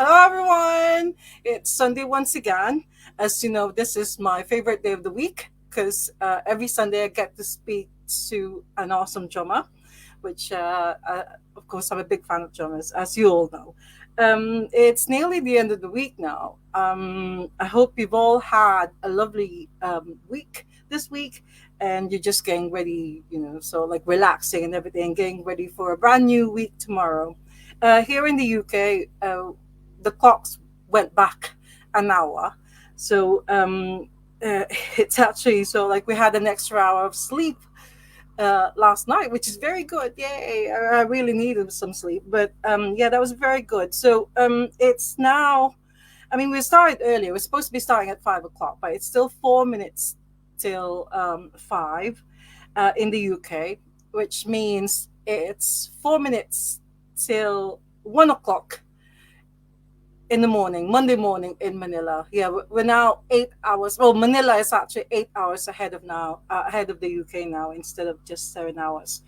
Hello, everyone. It's Sunday once again. As you know, this is my favorite day of the week because every Sunday I get to speak to an awesome drummer, which, of course, I'm a big fan of drummers, as you all know. It's nearly the end of the week now. I hope you've all had a lovely week this week and you're just getting ready, so like relaxing and everything, getting ready for a brand new week tomorrow. Here in the UK, the clocks went back an hour. So it's actually so like we had an extra hour of sleep last night, which is very good. Yay! I really needed some sleep, but yeah, that was very good. So it's now. I mean, we started earlier. We're supposed to be starting at 5 o'clock, but it's still 4 minutes till 5 in the UK, which means it's 4 minutes till 1 o'clock in the morning, Monday morning in Manila. Yeah, we're now 8 hours. Well, Manila is actually 8 hours ahead of the UK now, instead of just 7 hours.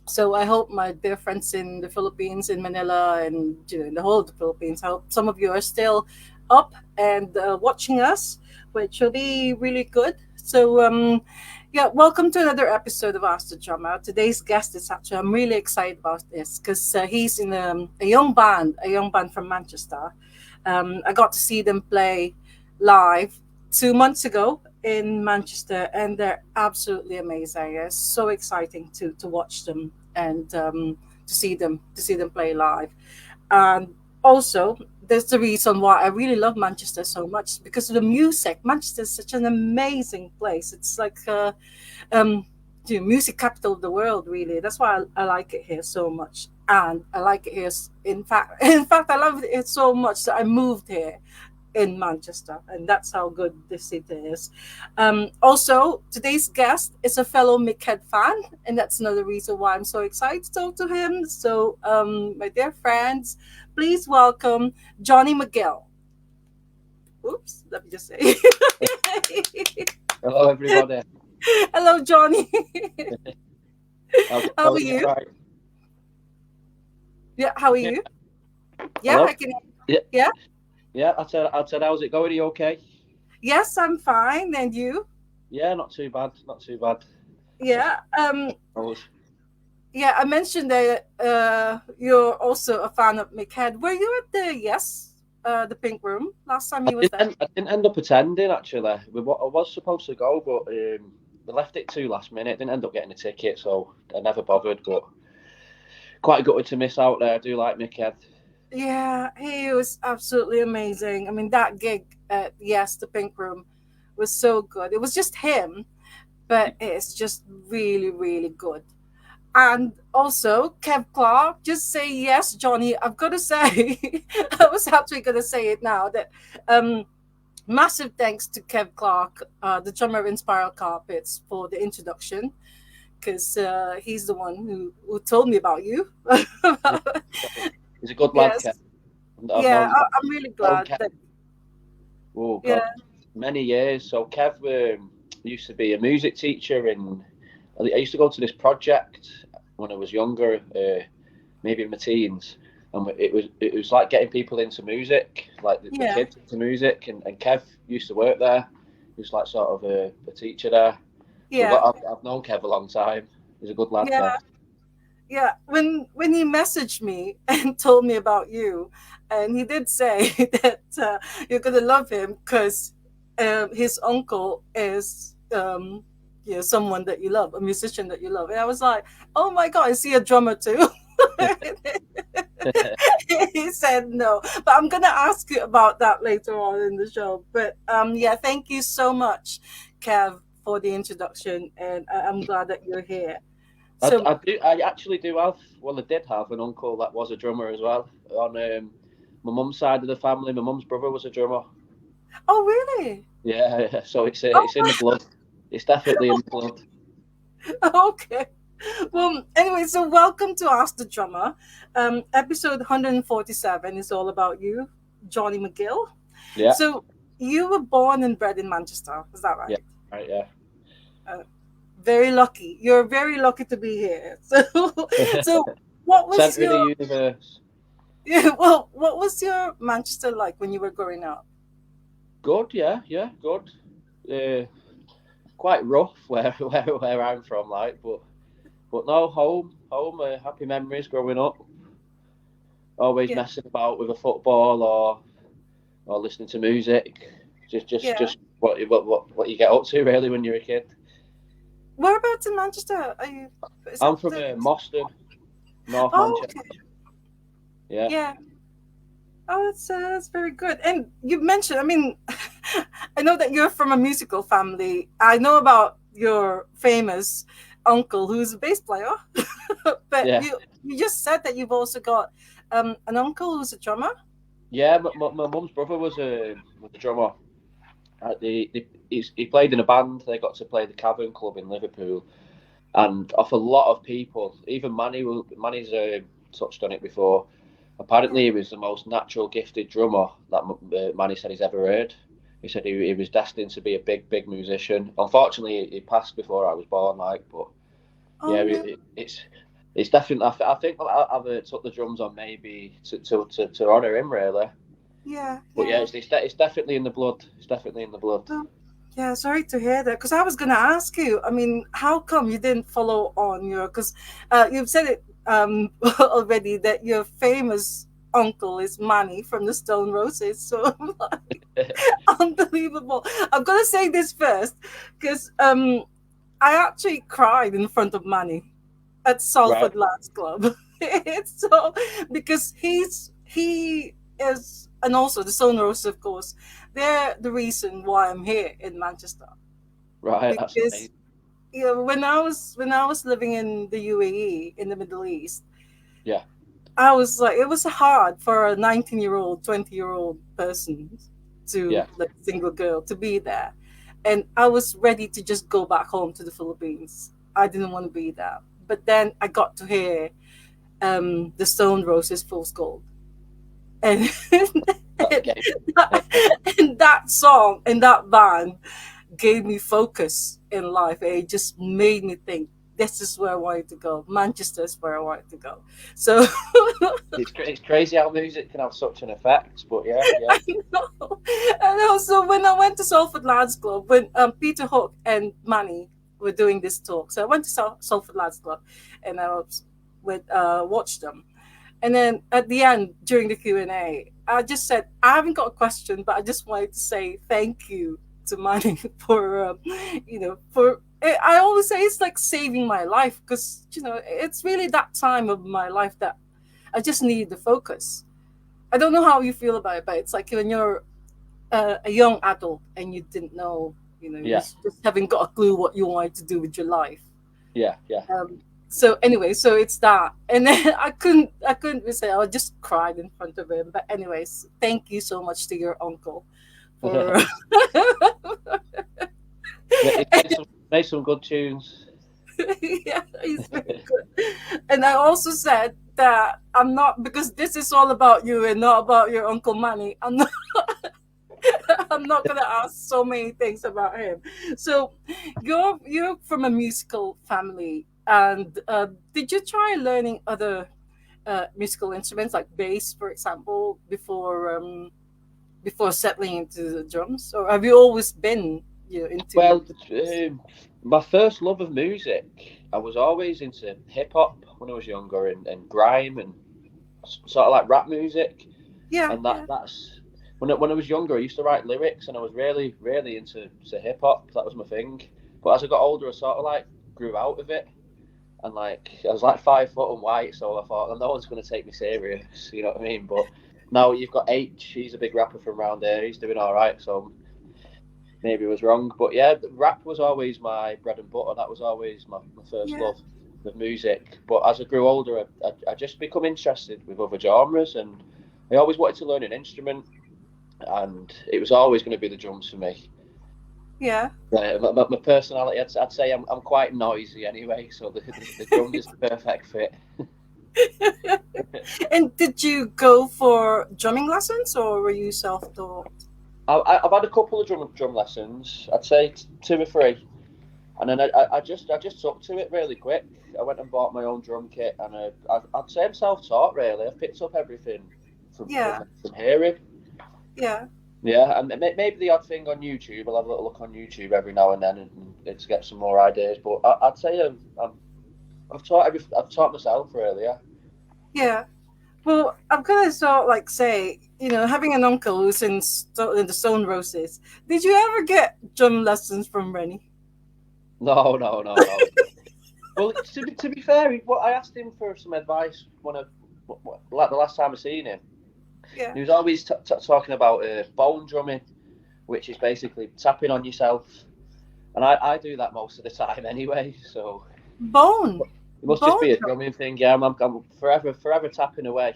So I hope my dear friends in the Philippines, in Manila, and in the whole of the Philippines, I hope some of you are still up and watching us, which will be really good. So yeah, welcome to another episode of Ask the Drummer. Today's guest is actually, I'm really excited about this because he's in a young band from Manchester. I got to see them play live 2 months ago in Manchester, and they're absolutely amazing. It's so exciting to watch them and to see them play live. And also, there's the reason why I really love Manchester so much, because of the music. Manchester is such an amazing place. It's like um, the music capital of the world, really. That's why I like it here so much. And I like it here. In fact, I love it so much that I moved here in Manchester, and that's how good this city is. Also, today's guest is a fellow Mickhead fan, and that's another reason why I'm so excited to talk to him. So, my dear friends, please welcome Jonny McGill. Oops, let me just say. Hello, everybody. Hello, Johnny. How's it How are going? you? Right. Yeah, how are Yeah. you? Yeah, Hello. I can. Yeah. Yeah, Yeah. I said, how's it going? Are you okay? yes, I'm fine. And you? Yeah, not too bad. Not too bad. Just Yeah. always. Yeah, I mentioned that you're also a fan of Mickhead. Were you at the the Pink Room last time I he was didn't. there? I didn't end up attending actually. I was supposed to go, but we left it too last minute. Didn't end up getting a ticket, so I never bothered. But quite gutted to miss out there. I do like Mickhead. Yeah, he was absolutely amazing. I mean, that gig at the Pink Room was so good. It was just him, but it's just really, really good. And also, Kev Clark, just say yes, Johnny. I've got to say, I was actually going to say it now that massive thanks to Kev Clark, the drummer of Inspiral Carpets, for the introduction, because he's the one who told me about you. Yeah, he's a good lad, Kev. Yes. I've Yeah, known I'm really known glad Kev. that, Oh yeah, God, many years. So Kev used to be a music teacher in. I used to go to this project when I was younger, maybe in my teens, and it was like getting people into music, like the yeah, kids into music. And Kev used to work there. He was like sort of a teacher there. So yeah, I've known Kev a long time. He's a good lad, yeah, Kev. yeah. When he messaged me and told me about you, and he did say that you're gonna love him because his uncle is someone that you love, a musician that you love, and I was like, oh my god, is he a drummer too? He said no, but I'm gonna ask you about that later on in the show. But yeah, thank you so much, Kev, for the introduction, and I'm glad that you're here. So, I actually do have. Well, I did have an uncle that was a drummer as well. On my mum's side of the family, my mum's brother was a drummer. oh really? Yeah, so it's in the Oh, blood. It's definitely in the blood. okay. Well, anyway, so welcome to Ask the Drummer. Episode 147 is all about you, Johnny McGill. Yeah, So you were born and bred in Manchester, is that yeah, right? right, yeah. Uh, very lucky. You're very lucky to be here. So, so what was Centre of your the universe. Yeah. Well, what was your Manchester like when you were growing up? Good, yeah, yeah, good. Uh, Quite rough where I'm from, like, but no, home. Happy memories growing up. Always Yeah. messing about with a football or listening to music. Yeah. Just what you get up to really when you're a kid. Whereabouts in Manchester are you? Is it I'm from the? Moston, North Oh, Manchester. okay. Yeah, Yeah. Oh, that's very good. And you mentioned, I mean, I know that you're from a musical family. I know about your famous uncle who's a bass player, but yeah, you just said that you've also got an uncle who's a drummer. yeah. My mum's brother was a drummer. He played in a band. They got to play the Cavern Club in Liverpool, and off a lot of people, even Manny's touched on it before. Yeah. Apparently, he was the most natural gifted drummer that Manny said he's ever heard. He said he was destined to be a big musician. Unfortunately, he passed before I was born. Like, but Oh yeah, no. it's definitely. I think I've took the drums on maybe to honour him really. Yeah. But yeah, Yeah. it's definitely in the blood. It's definitely in the blood. Oh, yeah. Sorry to hear that. Because I was gonna ask you. I mean, how come you didn't follow on your? Because you've said it already that your famous uncle is Manny from the Stone Roses. So unbelievable. I'm gonna say this first because I actually cried in front of Manny at Right, Salford Lads Club. It's so because he is, and also the Stone Roses, of course. They're the reason why I'm here in Manchester. right. That's Because amazing. when I was living in the UAE in the Middle East, Yeah, I was like, it was hard for a 19-year-old, 20-year-old person to yeah. like single girl to be there. And I was ready to just go back home to the Philippines. I didn't want to be there. But then I got to hear the Stone Roses Fool's Gold. And, That's and, game. and that song and that band gave me focus in life. It just made me think this is where I wanted to go. Manchester is where I wanted to go. So It's crazy how music can have such an effect. But yeah, yeah, I know. And also when I went to Salford Lads Club, when Peter Hook and Manny were doing this talk, so I went to Salford Lads Club, and I was with watched them. And then at the end, during the Q&A, I just said, I haven't got a question, but I just wanted to say thank you to Manny for, for. I always say it's like saving my life because it's really that time of my life that I just need the focus. I don't know how you feel about it, but it's like when you're a young adult and you didn't know, you yeah, just haven't got a clue what you wanted to do with your life. yeah, yeah. So anyway, so it's that, and then I couldn't say I just cried in front of him. But anyways, thank you so much to your uncle for. Made some good tunes. Yeah, he's very good. And I also said that I'm not, because this is all about you and not about your uncle Manny. I'm not gonna ask so many things about him. So, you're from a musical family, and did you try learning other musical instruments like bass, for example, before settling into the drums, or have you always been into? Well, my first love of music, I was always into hip hop when I was younger, and grime and sort of like rap music, Yeah, and yeah, that's when I was younger. I used to write lyrics, and I was really into hip hop. That was my thing. But as I got older, I sort of like grew out of it, and like I was like 5 foot and white, so I thought, well, no one's going to take me serious. You know what I mean? But now you've got H. He's a big rapper from around there. He's doing all right. So maybe I was wrong, but yeah, rap was always my bread and butter. That was always my first yeah, love of music. But as I grew older, I just become interested with other genres, and I always wanted to learn an instrument, and it was always going to be the drums for me. yeah. My personality, I'd say I'm quite noisy anyway, so the drums is the perfect fit. And did you go for drumming lessons, or were you self-taught? I've had a couple of drum lessons. I'd say two or three. And then I just took to it really quick. I went and bought my own drum kit, and I'd say I'm self-taught really. I've picked up everything Yeah. from hearing. Yeah. Yeah, and maybe the odd thing on YouTube. I'll have a little look on YouTube every now and then and to get some more ideas. But I'd say I've taught myself really. Yeah. Yeah. Well, I'm gonna sort of like say, having an uncle who's in the Stone Roses. Did you ever get drum lessons from Rennie? No, no, no, no. Well, to be fair, I asked him for some advice like the last time I seen him. Yeah. He was always talking about bone drumming, which is basically tapping on yourself, and I do that most of the time anyway. So Bone. it must just Bone be a drum. drumming thing. Yeah, I'm forever tapping away.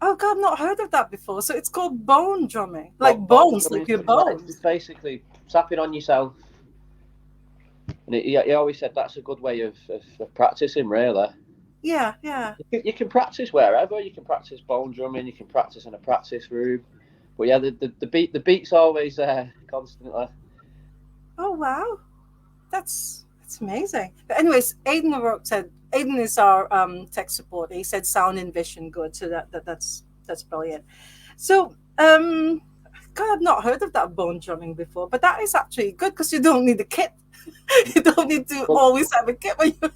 Oh God, I've not heard of that before. So it's called bone drumming, like Bone bones, drumming, like your it's bones. basically tapping on yourself. And he always said that's a good way of practicing, really. Yeah, yeah. You can practice wherever. You can practice bone drumming. You can practice in a practice room. But yeah, the beat's always there constantly. Oh wow, that's amazing. But anyways, Aiden O'Rourke said Aiden is our tech support. He said sound and vision good, so that's brilliant. So God, I've not heard of that bone drumming before, but that is actually good because you don't need a kit. You don't need to Well, always have a kit when you.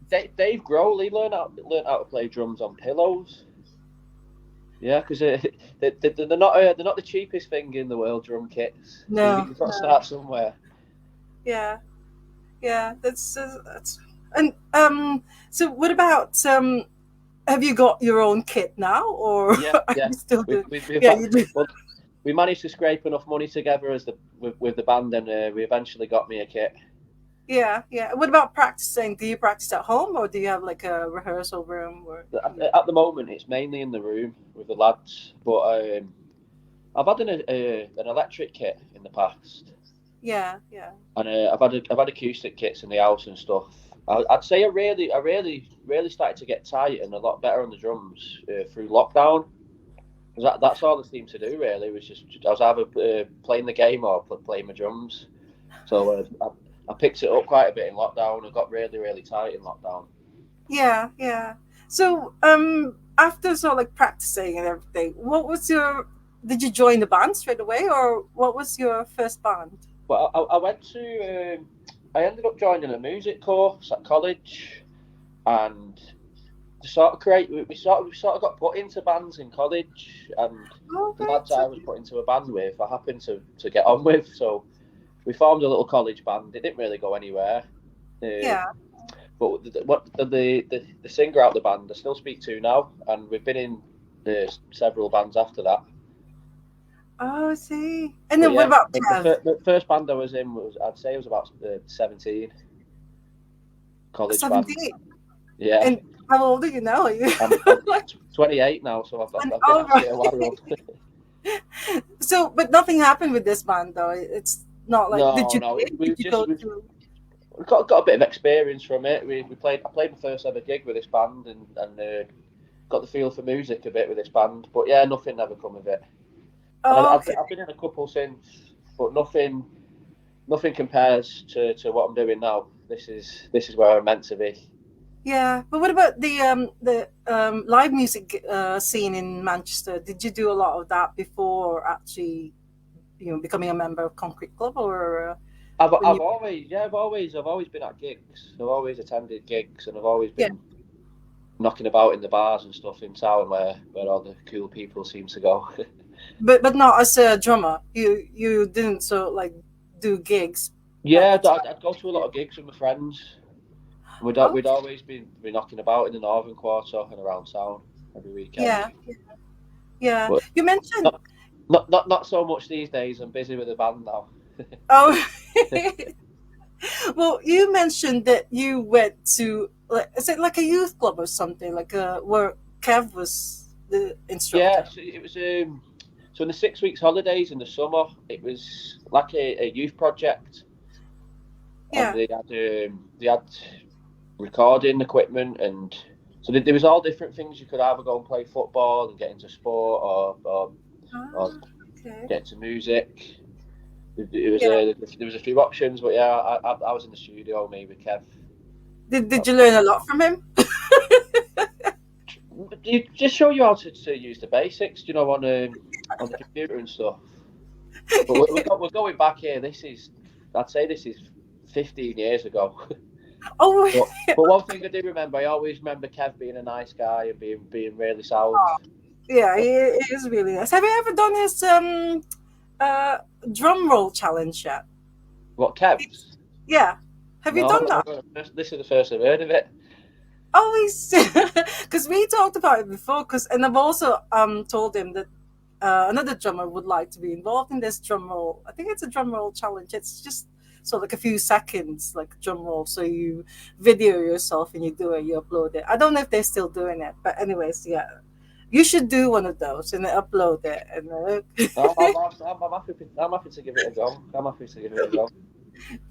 Dave Grohl, he learned how to play drums on pillows. Yeah, because they're not the cheapest thing in the world, drum kits. So No, you've got to no. start somewhere. Yeah, yeah. That's and So what about have you got your own kit now, or Yeah, are yeah. you still doing? We've Yeah, you do. well, we managed to scrape enough money together with the band, and we eventually got me a kit. Yeah, yeah. What about practicing? Do you practice at home, or do you have like a rehearsal room? Or At the moment, it's mainly in the room with the lads, but I've had an electric kit in the past, yeah, yeah. and I've had acoustic kits in the house and stuff. I'd say really started to get tight and a lot better on the drums through lockdown. 'Cause that's all I seemed to do really. Was just I was either playing the game or playing my drums. So I picked it up quite a bit in lockdown. I got really tight in lockdown. Yeah, yeah. So, after sort of like practicing and everything, what was your? Did you join the band straight away, or what was your first band? But I went to. I ended up joining a music course at college, and to sort of create. We sort of got put into bands in college, and Oh, the right. lads I was put into a band with, I happened to get on with. So we formed a little college band. It didn't really go anywhere. Yeah. But the singer out of the band I still speak to now, and we've been in several bands after that. Oh, I see. And But then what yeah, about Kev? the first band I was in was I'd say it was about 17, college band. 17. Yeah, And how old are you now? Are you I'm like 28 now, so I've been all at it right? a while. So, but nothing happened with this band though. It's not like did No, you no, quit? we Did you just go we to? got a bit of experience from it. I played my first ever gig with this band and got the feel for music a bit with this band. But yeah, nothing ever come of it. And Oh, okay. I've been in a couple since, but nothing compares to what I'm doing now. This is where I'm meant to be. Yeah, but what about the live music scene in Manchester? Did you do a lot of that before actually, becoming a member of Concrete Club, or when you? I've always been at gigs. I've always attended gigs, and I've always Yeah, been knocking about in the bars and stuff in town where all the cool people seem to go. but not as a drummer. You didn't like do gigs at Yeah, the time. I'd go to a lot of gigs with my friends. We'd Okay. always be knocking about in the northern quarter and around town every weekend. Yeah, yeah. But You mentioned. not so much these days. I'm busy with the band now. Oh, well, you mentioned that you went to, like, is it like a youth club or something, like where Kev was the Yeah, instructor? so it was so in the 6 weeks holidays in the summer, it was like a youth project, and Yeah, they had recording equipment, and so there was all different things. You could either go and play football and get into sport, or ah, okay. get into music. It was Yeah. there was a few options, but yeah, I was in the studio, me with Kev. Did you learn a lot from him? you just show you how to use the basics, on the computer and stuff. But we're going back here. I'd say this is 15 years ago. Oh, But one thing I do remember, I always remember Kev being a nice guy and being really sound. yeah, it is really nice. Have you ever done his uh drum roll challenge yet? What, Kev's? Yeah. Have you No, done that? no, this is the first I've heard of it. Always, because we talked about it before. And I've also told him that another drummer would like to be involved in this drum roll. I think it's a drum roll challenge. It's just so like a few seconds, like drum roll. So you video yourself and you do it, you upload it. I don't know if they're still doing it, but anyways, yeah, you should do one of those and then upload it. And I'm happy to give it a go. I'm happy to give it a go.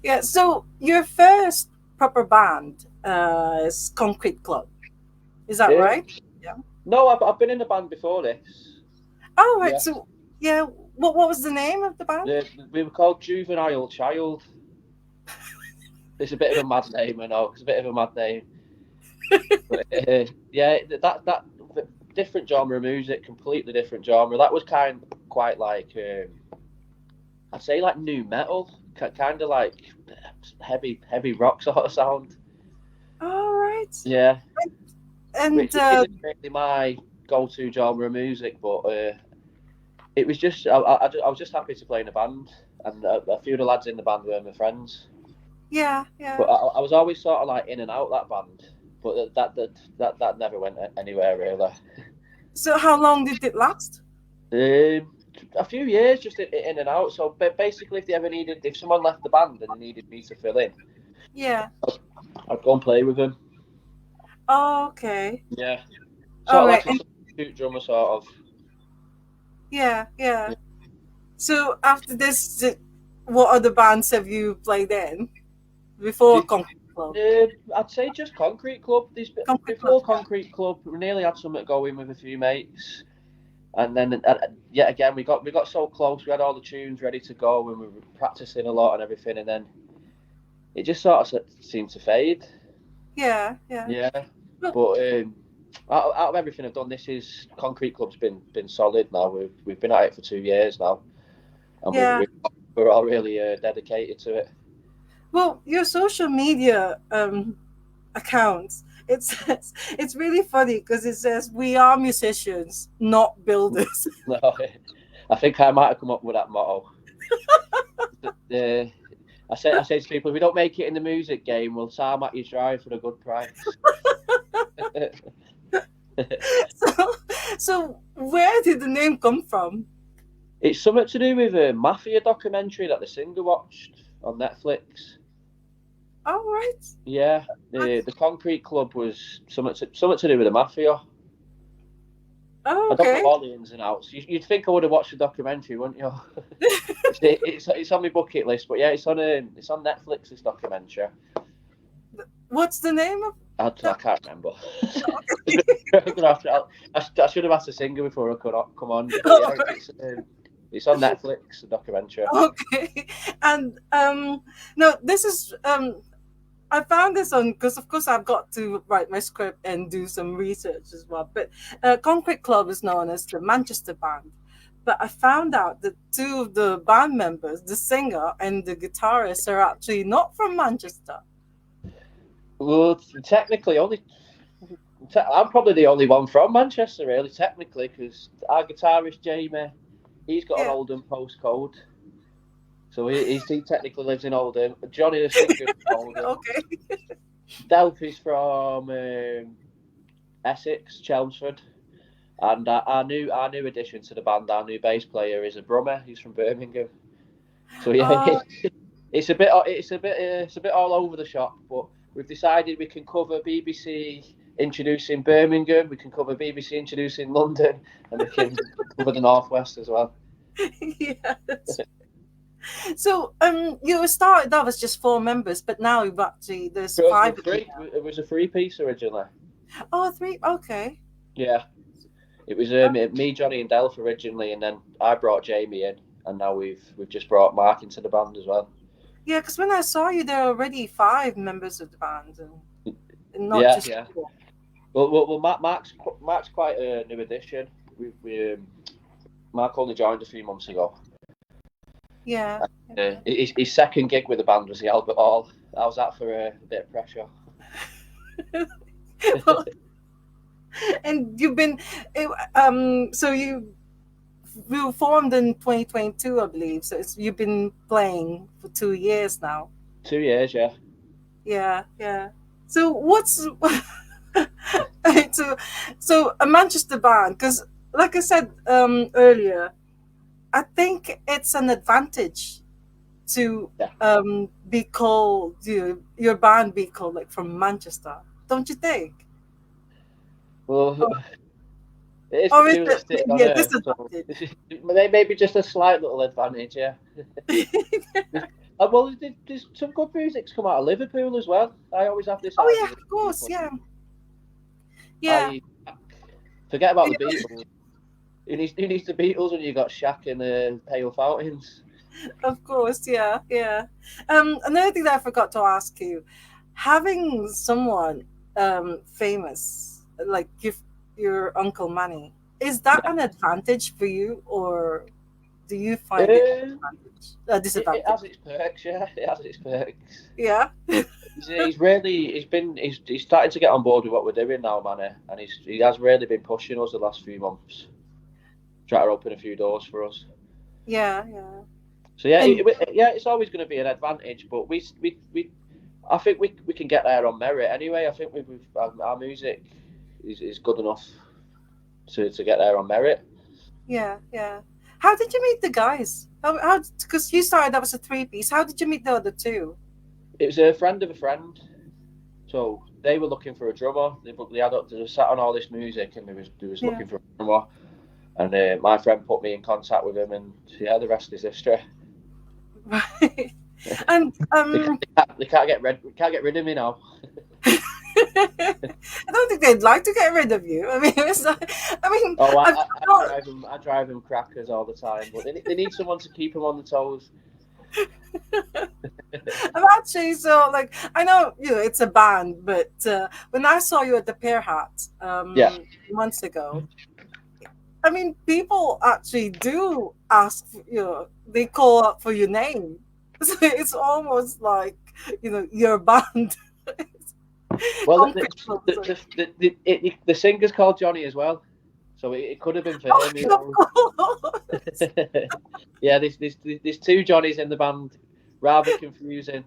yeah. So your first proper band is Concrete Club. Is that Yeah. right? Yeah. No, I've been in a band before this. Oh, right. Yeah. So, yeah, what was the name of the band? We were called Juvenile Child. It's a bit of a mad name, I know. It's a bit of a mad name. But, yeah, that different genre of music, completely different genre. That was quite like I'd say like new metal, kind of like heavy rock sort of sound. All right. Yeah, And which isn't really my go-to genre of music, but it was just I was just happy to play in a band, and a few of the lads in the band were my friends. yeah. But I was always sort of like in and out that band, but that never went anywhere really. So how long did it last? A few years, just in and out. So basically, if someone left the band and they needed me to fill in, Yeah. I'd go and play with them. Oh, okay. Yeah, All sort of right. like a substitute drummer, sort of. Yeah. So after this, what other bands have you played in before Concrete Club? I'd say just Concrete Club. Before Concrete Club, we nearly had something going with a few mates, and then yet again we got so close. We had all the tunes ready to go, and we were practicing a lot and everything, and then it just sort of seemed to fade. Yeah. Yeah, but out of everything I've done, Concrete Club's been solid now. We've been at it for 2 years now, and Yeah. we're all really dedicated to it. Well, your social media accounts, it's really funny because it says we are musicians, not builders. No, I think I might have come up with that motto. I say to people, if we don't make it in the music game, we'll Sam at your drive for a good price. So where did the name come from? It's something to do with a mafia documentary that the singer watched on Netflix. Oh, right. Yeah, the Concrete Club was something to do with the mafia. Oh, I don't okay. know all the ins and outs. You'd think I would have watched the documentary, wouldn't you? it's on my bucket list, but yeah, it's on Netflix. This documentary. What's the name of? I can't remember. I should have asked the singer before I could come on. Yeah, it's on Netflix, the documentary. Okay, and no, this is I found this on because of course I've got to write my script and do some research as well. But Concrete Club is known as the Manchester band. But I found out that two of the band members, the singer and the guitarist, are actually not from Manchester. Well, technically, I'm probably the only one from Manchester, really, technically, because our guitarist Jamie, he's got an Oldham postcode, so he technically lives in Oldham. Jonny the singer is from Oldham. Okay. Delphi's from Essex, Chelmsford, and our new addition to the band, our new bass player, is a Brummer. He's from Birmingham. So yeah, it's a bit all over the shop, but we've decided we can cover BBC introducing Birmingham, we can cover BBC introducing London, and we can cover the Northwest as well. Yeah. So you started off as just 4 members, but now you've actually there's 5. It was a 3-piece originally. Oh, 3. Okay. Yeah, it was me, Jonny, and Delph originally, and then I brought Jamie in, and now we've just brought Mark into the band as well. Yeah, because when I saw you, there were already 5 members of the band, and not just 4. Well, Mark's quite a new addition. Mark only joined a few months ago. Yeah. His second gig with the band was the Albert Hall. How's that for a bit of pressure? Well, and you've been, so you formed in 2022, I believe. So you've been playing for 2 years now. 2 years, yeah. Yeah, yeah. So what's so a Manchester band? Because like I said earlier, I think it's an advantage to Yeah. be called your band be called like from Manchester, don't you think? Well, Or, it is or is it peculiaristic on maybe a Earth, so disadvantage? maybe just a slight little advantage, yeah. Well, there's some good music's come out of Liverpool as well. I always have this Oh yeah, argument of with course, people. yeah, yeah, I forget about the yeah, Beatles. Who needs the Beatles when you got Shaq and Pale Fountains? of course, yeah, yeah. Another thing that I forgot to ask you, having someone famous like give your uncle money, is that Yeah. an advantage for you, or do you find it Um, a it disadvantage? has its perks, yeah. It has its perks. Yeah. He's starting to get on board with what we're doing now, Manny, and he has really been pushing us the last few months, trying to open a few doors for us. Yeah, yeah. So yeah, And it's always going to be an advantage, but I think we can get there on merit anyway. I think our music is good enough to get there on merit. yeah, yeah. How did you meet the guys? How because you started that was a three piece. How did you meet the other two? It was a friend of a friend, so they were looking for a drummer. They sat on all this music, and they was Yeah. looking for a drummer. And my friend put me in contact with him, and yeah, the rest is history. Right. And They can't get rid of me now. I don't think they'd like to get rid of you. I mean, it's like, I mean, Oh, I've I not, drive them. I drive them crackers all the time, but they need someone to keep them on the toes. I'm actually so like I know it's a band, but when I saw you at the Pear Hat Yeah. months ago, I mean, people actually do ask, they call up for your name. So it's almost like, your band. Well, Concrete Club. It's like, the singer's called Johnny as well, so it could have been for him. Who oh, knows? of course. Yeah, there's two Johnnies in the band, rather confusing.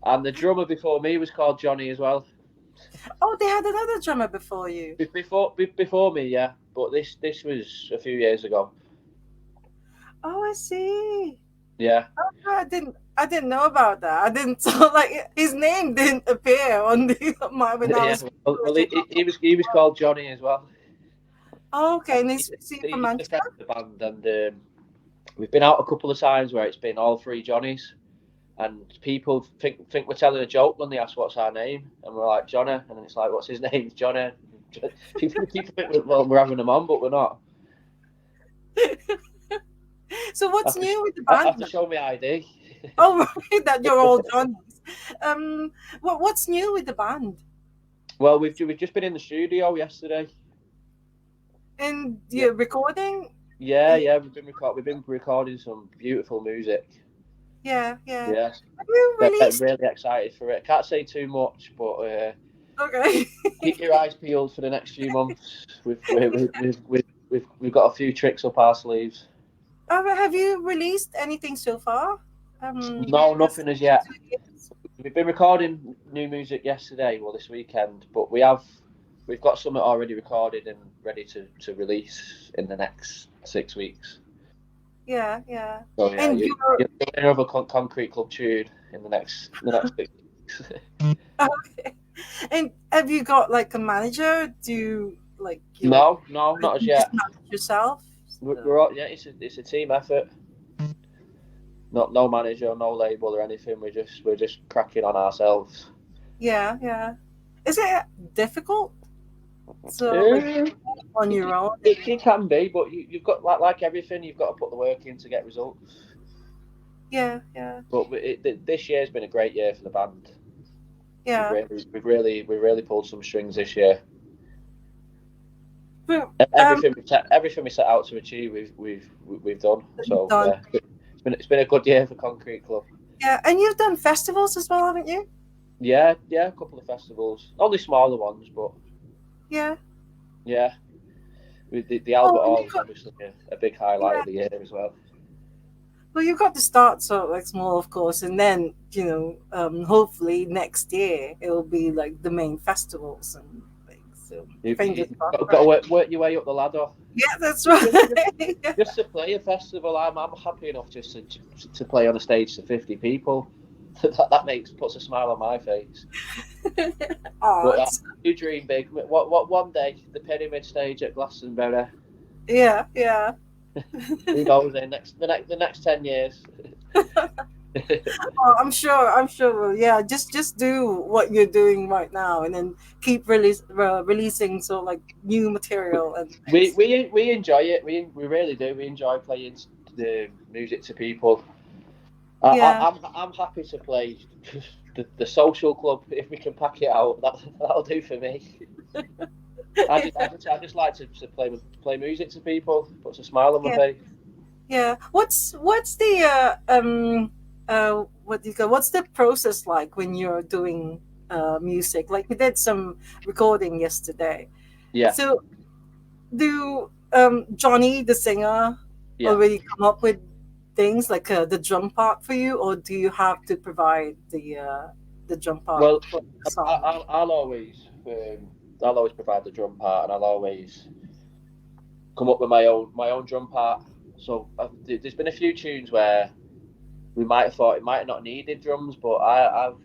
And the drummer before me was called Johnny as well. Oh, they had another drummer before you. Before me, yeah. But this was a few years ago. Oh, I see. Yeah. Oh, I didn't know about that. I didn't so like his name didn't appear on the my when I Yeah. was Well, searching. he was called Johnny as well. Oh, okay, And and he's, is he from he's the friend Manchester? of the band, and we've been out a couple of times where it's been all three Johnnies, and people think we're telling a joke when they ask what's our name, and we're like Johnny, and then it's like, what's his name? It's Johnny. People think we're having them on, but we're not. So I what's have to, new with the I band have to now? show my ID. Oh, right, that you're all Johnnies. What's new with the band? Well, we've just been in the studio yesterday. And Yeah, you're recording? yeah. We've been recording some beautiful music. Yeah, yeah. Yeah, Have you they're released? really excited for it. I can't say too much, but Okay. keep your eyes peeled for the next few months. We've got a few tricks up our sleeves. Have you released anything so far? No, This nothing as yet. 2 years. We've been recording new music yesterday, well, this weekend, but we've got something already recorded and ready to release in the next 6 weeks. Yeah, yeah. So yeah, And you're you'll hear another Concrete Club tune in the next 6 weeks. okay. And have you got like a manager? Do you like No, not as you just yet. manage yourself? So, We're all, yeah, it's a team effort. Not no manager, no label or anything. We're just cracking on ourselves. yeah, yeah. Is it difficult? So like Uh, on it, your own? it can be, but you've got like everything. You've got to put the work in to get results. Yeah, yeah, But this year's been a great year for the band. We've yeah. really, we've really, we really pulled some strings this year. But everything we set out to achieve, we've done. So done. yeah, it's been a good year for Concrete Club. Yeah, and you've done festivals as well, haven't you? Yeah, a couple of festivals, only smaller ones, but Yeah. yeah, the Albert Oh, and Hall you is got obviously a big highlight yeah. of the year as well. Well, you've got to start sort of like small, of course, and then hopefully next year it will be like the main festivals and things. So fingers You've crossed, got to right? work your way up the ladder. Yeah, that's Just, just, right. just to play a festival, I'm happy enough just to play on a stage to 50 people. That puts a smile on my face. Oh, But I do dream big. What one day the Pyramid stage at Glastonbury. yeah, yeah. Who knows? The next 10 years. Oh, I'm sure. Well, yeah, just do what you're doing right now, and then keep releasing so like new material and we things. we we enjoy it. We really do. We enjoy playing the music to people. Yeah, I'm happy to play the social club if we can pack it out. That'll do for me. I just like to play music to people. Puts a smile on my yeah, face. yeah. What's the what do you call? What's the process like when you're doing music? Like we did some recording yesterday. Yeah, So do Johnny the singer yeah. already come up with things like the drum part for you, or do you have to provide the drum part Well, for the I, song? I'll always provide the drum part, and I'll always come up with my own drum part. So there's been a few tunes where we might have thought it might have not needed drums, but I've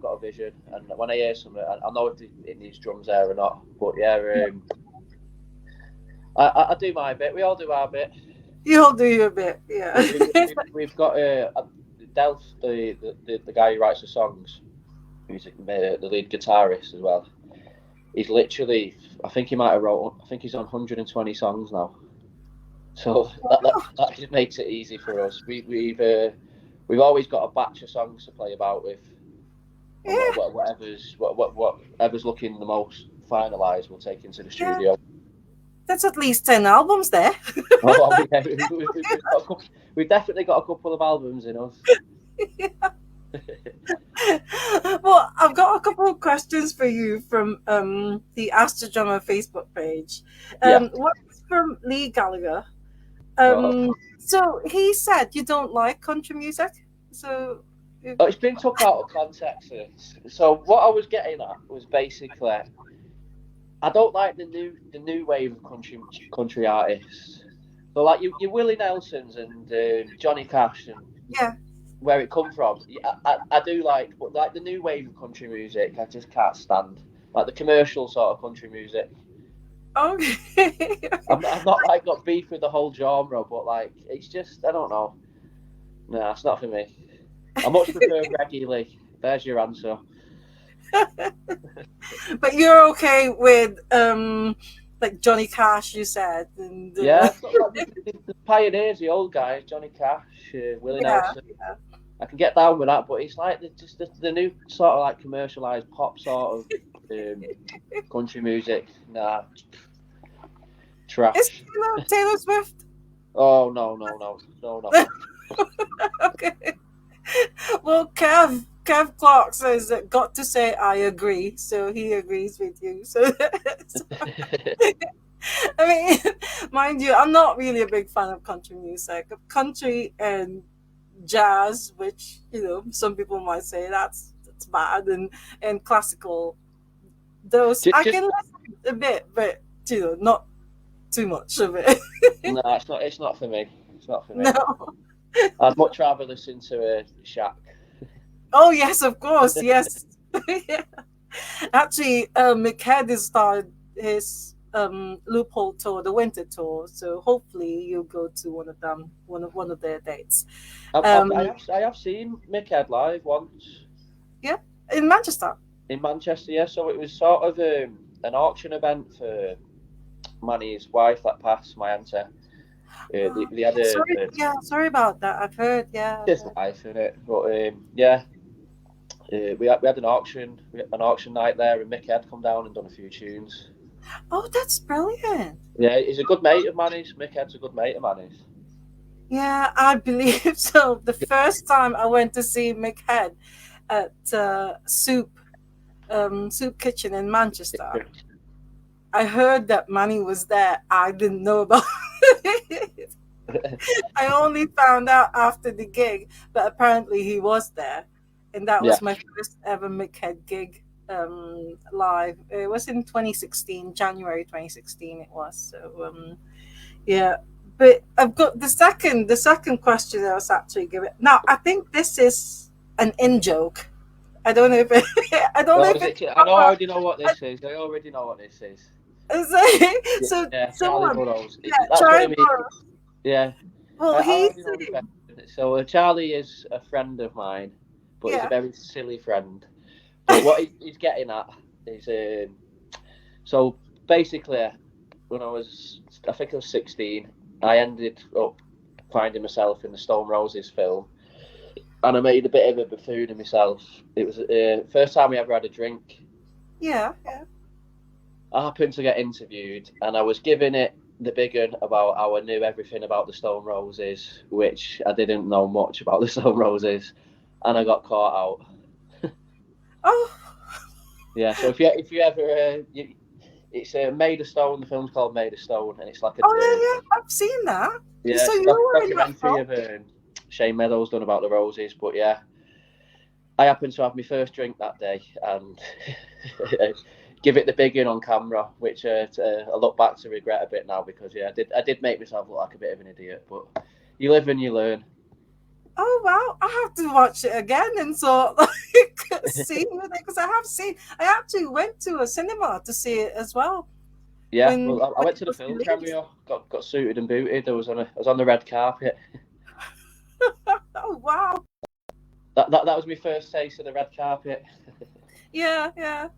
got a vision, and when I hear something, I know if it needs drums there or not. But yeah, I do my bit. We all do our bit. You'll do your bit, yeah. We've got Delph, the guy who writes the songs, who's the lead guitarist as well. He's literally, I think he's on 120 songs now. So that just makes it easy for us. We've always got a batch of songs to play about with, and Yeah, whatever's looking the most finalised, we'll take into the yeah. studio. That's at least 10 albums there. Oh, yeah, we've definitely got a couple of albums in us. Well, I've got a couple of questions for you from the Astro Drummer Facebook page. Yeah. One's from Lee Gallagher. Oh. So he said you don't like country music. So It's been took out of context. So what I was getting at was basically, I don't like the new wave of country artists. So like your Willie Nelsons and Johnny Cash and yeah. where it come from. I do like, but like the new wave of country music, I just can't stand. Like the commercial sort of country music. Okay. I'm not like got beef with the whole genre, but like it's just I don't know. No, it's not for me. I much prefer Reggie Lee. There's your answer. But you're okay with like Johnny Cash, you said, and Yeah, like the pioneers, the old guys, Johnny Cash, Willie yeah, Nelson. I can get down with that, but it's like just the new sort of like commercialized pop sort of country music. Nah, is trash. Taylor Swift? Oh no. Okay. Well, Kev Clark says that got to say I agree, so he agrees with you. So, I mean, mind you, I'm not really a big fan of country music. Country and jazz, which some people might say that's bad, and classical. Those I just can listen a bit, but not too much of it. no, it's not for me. It's not for me. No. I'd much rather listen to Shaq. Oh yes, of course, yes. Yeah. Actually, McHead has started his loophole tour, the winter tour. So hopefully you'll go to one of their dates. I have seen Mick Head live once Yeah, in Manchester. in Manchester. Yeah, so it was sort of an auction event for Manny's wife that passed, my auntie. They had Sorry about that. I've heard. Yeah. his life in it, but yeah, we had an auction night there, and Mick Head come down and done a few tunes. Oh, that's brilliant. Yeah, he's a good mate of mine. Mickhead's a good mate of mine. Yeah, I believe so. The first time I went to see Mick Head at Soup Kitchen in Manchester, I heard that Manny was there. I didn't know about it. I only found out after the gig, but apparently he was there, and that Yeah. was my first ever Mick Head gig live. It was in 2016, January 2016. It was so. Yeah, but I've got the second question I was actually given. Now I think this is an in joke. I don't know if it, I don't know Oh, if is it's it? I know. I proper. already know what this is. I already know what this is. So Yeah, Charlie someone, Burrows. yeah, That's what I Charlie mean. Burrows. Yeah, Well, I he's already know the question. So Charlie is a friend of mine, but he's a yeah, very silly friend. But what he's getting at is, so basically, when I think I was 16, I ended up finding myself in the Stone Roses film, and I made a bit of a buffoon of myself. It was the first time we ever had a drink. yeah, yeah. I happened to get interviewed, and I was giving it the big one about how I knew everything about the Stone Roses, which I didn't know much about the Stone Roses, and I got caught out. Oh, Yeah, so if you ever, it's Made of Stone. The film's called Made of Stone, and it's like oh yeah, yeah. I've seen that. yeah, So it's a you were in that documentary film? of Shane Meadows done about the Roses. But yeah, I happened to have my first drink that day and give it the big in on camera, which I look back to regret a bit now because yeah, I did make myself look like a bit of an idiot. But you live and you learn. Oh wow, I have to watch it again and so like see because I have seen. I actually went to a cinema to see it as well Yeah, when well, I when went it to the was film released. cameo, got suited and booted. I was on the red carpet. Oh wow. That was my first taste of the red carpet. Yeah, yeah.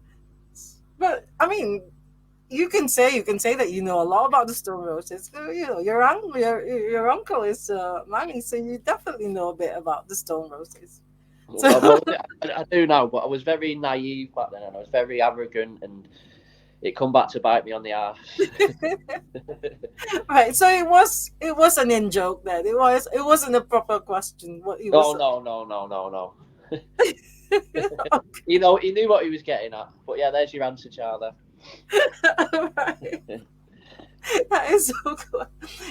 But I mean, you can say that you know a lot about the Stone Roses. Your uncle is Manny, so you definitely know a bit about the Stone Roses. So Well, I do now, but I was very naive back then, and I was very arrogant, and it come back to bite me on the arse. right, so it was an in joke then. It wasn't a proper question. What he Oh was. no, no, no, no, no. Okay, He knew what he was getting at. But yeah, there's your answer, Charlie. right. That is so cool.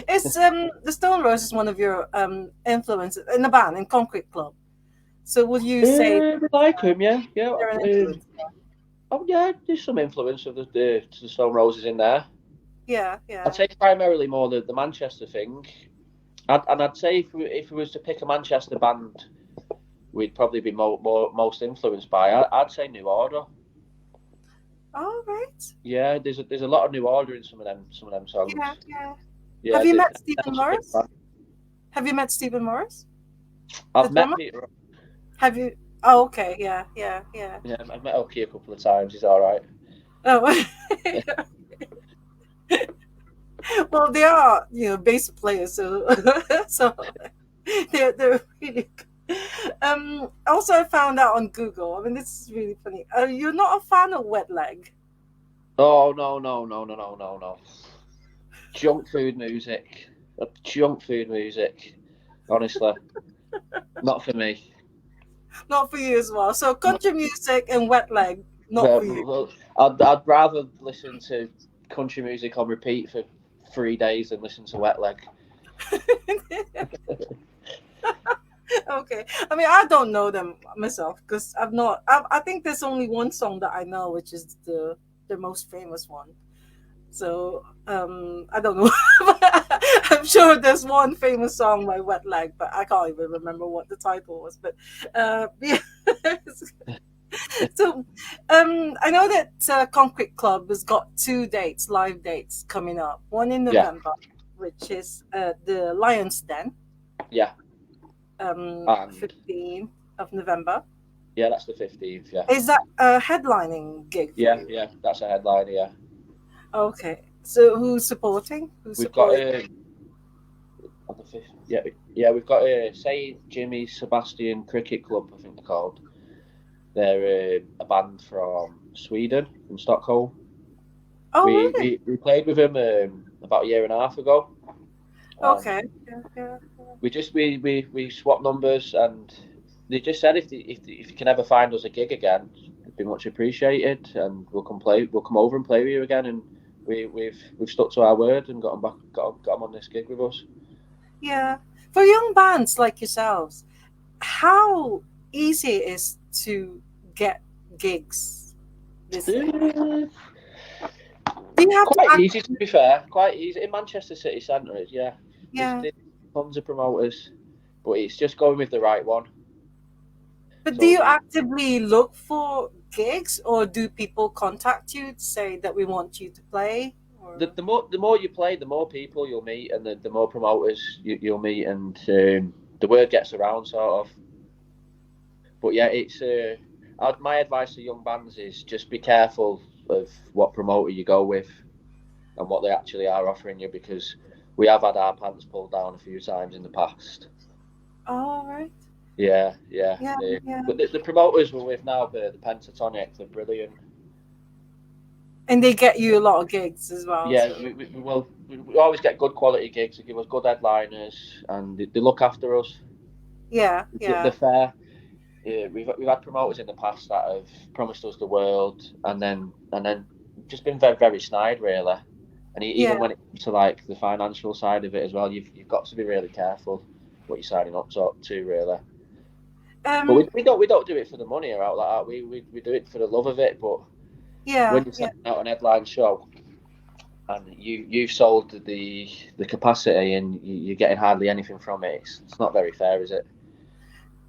It's the Stone Roses is one of your influences in the band in Concrete Club. So would you say We like him, yeah, yeah. they're an influence? Oh yeah, there's some influence of the Stone Roses in there. Yeah, I'd yeah. say primarily more the Manchester thing. I'd say if we was to pick a Manchester band, we'd probably be most influenced by. I'd say New Order. All right. Yeah, there's a lot of New Order in some of them Yeah, songs. yeah. Yeah, Have you met they're Stephen such a good Morris? band. Have you met Stephen Morris, the I've met drummer? Peter. Have you? Oh, okay. Yeah, yeah, yeah. Yeah, I've met Oki a couple of times. He's all right. Oh, well, they are bass players, so so they're really good. Also, I found out on Google. I mean, this is really funny. You're not a fan of Wet Leg. Oh no, no, no, no, no, no, no. Junk food music. Junk food music. Honestly, not for me. Not for you as well. So No. country music and Wet Leg, not for you. Well, I'd rather listen to country music on repeat for 3 days than listen to Wet Leg. Okay. I mean, I don't know them myself because I've not. I think there's only one song that I know, which is the most famous one. So I don't know. I'm sure there's one famous song by Wet Leg, but I can't even remember what the title was. But yeah. So I know that Concrete Club has got two dates, live dates coming up. One in Yeah, November, which is the Lions Den, yeah, and 15th of November. yeah, that's the 15th. Yeah, Is that a headlining gig for yeah, you? yeah. That's a headliner. Yeah, Okay. So who's supporting? Who's we've got supporting? on the 5th. Yeah, yeah, we've got St Jimmy Sebastian Cricket Club. I think they're called. They're a band from Sweden, from Stockholm. Oh, really? We played with him about a year and a half ago, and Okay. Yeah, yeah. we swapped numbers, and they just said if you can ever find us a gig again, it'd be much appreciated, and we'll come over and play with you again, and we've stuck to our word and got 'em on this gig with us. Yeah. For young bands like yourselves, how easy it is to get gigs these days? Uh, Do you have to Quite act? easy, to be fair. Quite easy in Manchester city centre. Yeah, Yeah. there's tons of promoters, but it's just going with the right one. But do So you actively look for gigs, or do people contact you to say that we want you to play? Or the more you play, the more people you'll meet, and the more promoters you'll meet, and the word gets around, sort of. But yeah, it's my advice to young bands is just be careful of what promoter you go with and what they actually are offering you, because we have had our pants pulled down a few times in the past. all right. Yeah, yeah. Yeah, yeah. But the promoters we're with now, the Pentatonic, they're brilliant. And they get you a lot of gigs as well. Yeah, So we always get good quality gigs. They give us good headliners, and they look after us. yeah, They're yeah, fair. Yeah, we've had promoters in the past that have promised us the world, and then just been very very snide, really. And yeah. even when it comes to like the financial side of it as well, you've got to be really careful what you're signing up to, really. But Um, we don't do it for the money or out like that. We do it for the love of it. But yeah, when you're yeah. setting out an headline show and you've sold the capacity and you're getting hardly anything from it, it's not very fair, is it?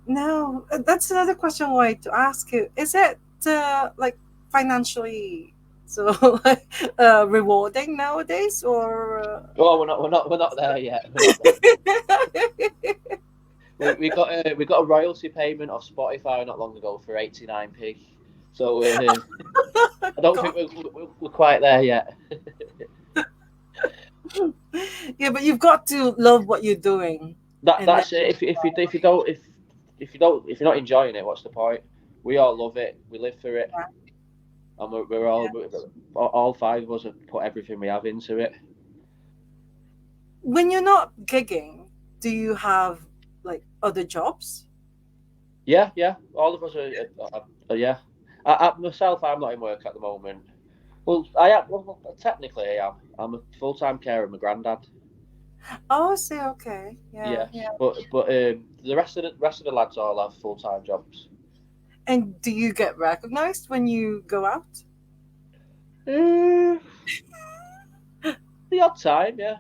No, that's another question I wanted to ask you. Is it like financially so rewarding nowadays, or? Oh, we're not there yet. We're not there. We got a royalty payment off Spotify not long ago for 89p. So I don't think God. we're quite there yet. Yeah, but you've got to love what you're doing, and then That's it. If you're not enjoying it, what's the point? We all love it. We live for it, and all five of us have put everything we have into it. when you're not gigging, do you have like other jobs? Yeah, yeah. All of us are yeah. Myself, I'm not in work at the moment. Well, I am. Well, technically, I am. I'm a full time carer of my granddad. Oh, I see. Okay. Yeah, yeah. Yes, but the rest of the lads all have full time jobs. And do you get recognized when you go out? Uh, the odd time, yeah.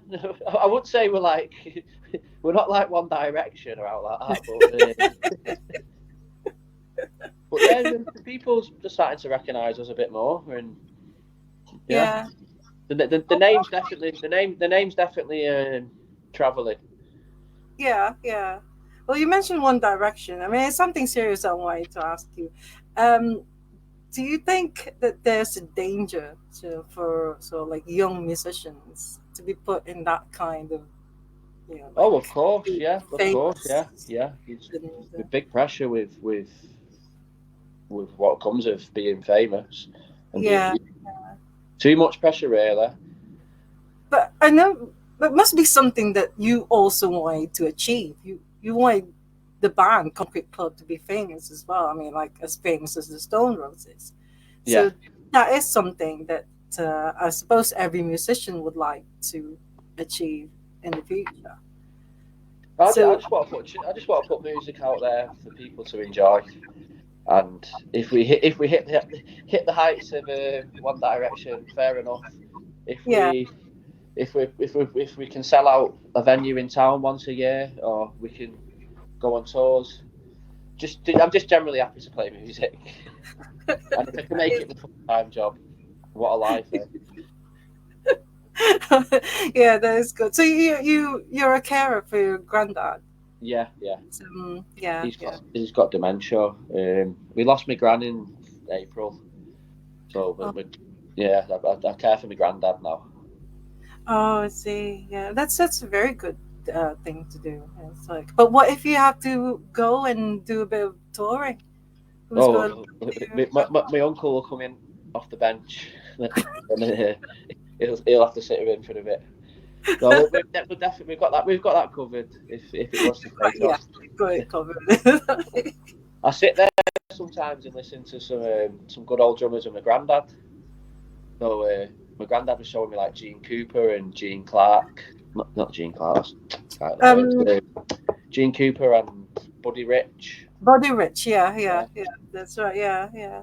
I would say we're like we're not like One Direction or out like that, but yeah, the people's just starting to recognise us a bit more, and yeah, Yeah. the name's definitely the name's definitely travelling. Yeah, yeah. Well, you mentioned One Direction. I mean, it's something serious I wanted to ask you. Um, do you think that there's a danger for like young musicians to be put in that kind of Oh, like of course, yeah, of course, yeah, famous yeah. It's and with big pressure with what comes of being famous, and yeah. too much pressure, really. But I know that must be something that you also wanted to achieve. You wanted the band Concrete Club to be famous as well. I mean, like as famous as the Stone Roses. Yeah. So that is something that I suppose every musician would like to achieve in the future. I So just want to put music out there for people to enjoy. And if we hit the heights of One Direction, fair enough. If yeah, we if we can sell out a venue in town once a year, or we can go on tours, I'm just generally happy to play music. And if I can make it the full time job, what a life! Eh? yeah, that is good. So you're a carer for your granddad. Yeah, yeah. So, yeah, yeah. He's got dementia. We lost my gran in April, so Oh, yeah, I care for my granddad now. oh, I see. Yeah, that's a very good thing to do. It's like, but what if you have to go and do a bit of touring? Who's going to Oh, look after you? my uncle will come in off the bench. and he'll have to sit in for a bit. No, we've got that covered. If it was the case, Yeah, got it covered. I sit there sometimes and listen to some good old drummers with my granddad. So my granddad was showing me like Gene Cooper and Gene Clark. Not Gene Clark. um, Gene Cooper and Buddy Rich. Body Rich, yeah, Yeah. that's right, yeah.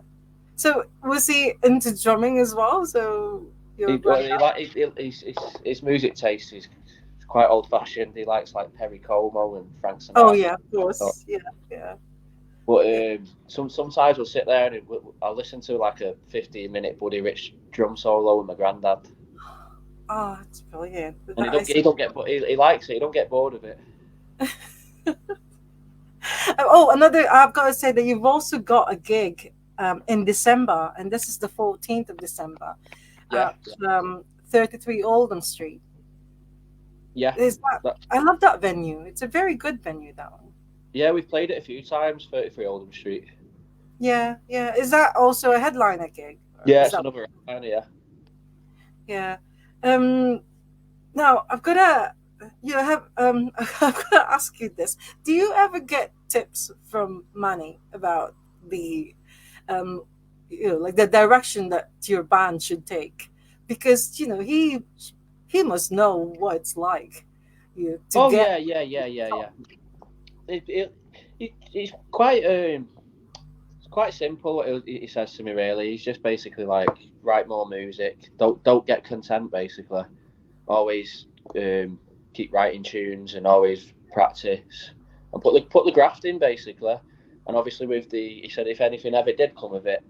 So was he into drumming as well? So your granddad? His music taste is quite old fashioned. He likes like Perry Como and Frank Oh Sinatra. yeah, of So, course, yeah. but sometimes we'll sit there and I'll listen to like a 15-minute Buddy Rich drum solo with my granddad. Oh, it's brilliant. And he don't get he likes it. He don't get bored of it. Oh, I've got to say that you've also got a gig in December, and this is the 14th of December Yeah, at 33 Oldham Street. yeah. I love that venue. It's a very good venue, that one. Yeah, we've played it a few times. 33 Oldham Street. Yeah. Is that also a headliner gig? Yeah, Is it's that, another one. Yeah. yeah. Um, Now I've got to, I've got to ask you this: do you ever get tips from Manny about the, um, like the direction that your band should take? Because he must know what it's like, to Oh get. yeah. It's quite simple. What he says to me really. He's just basically like write more music. Don't get content. Basically, always keep writing tunes and always practice and put the graft in basically. And obviously he said if anything ever did come of it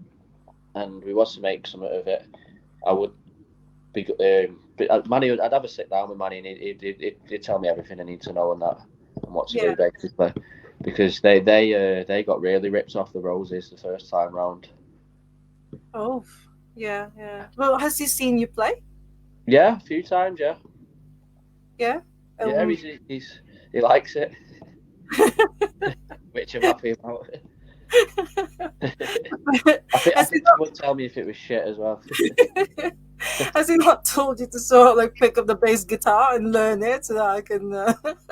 and we was to make something of it, I would be. Manny, I'd have a sit down with Manny and he'd tell me everything I need to know and what to Yeah. do basically. Because they got really ripped off the roses the first time round. Oh, yeah. Well, has he seen you play? Yeah, a few times. Yeah, Yeah. yeah. He likes it, which I'm happy about. I think he would tell me if it was shit as well. Has he not told you to sort of like pick up the bass guitar and learn it so that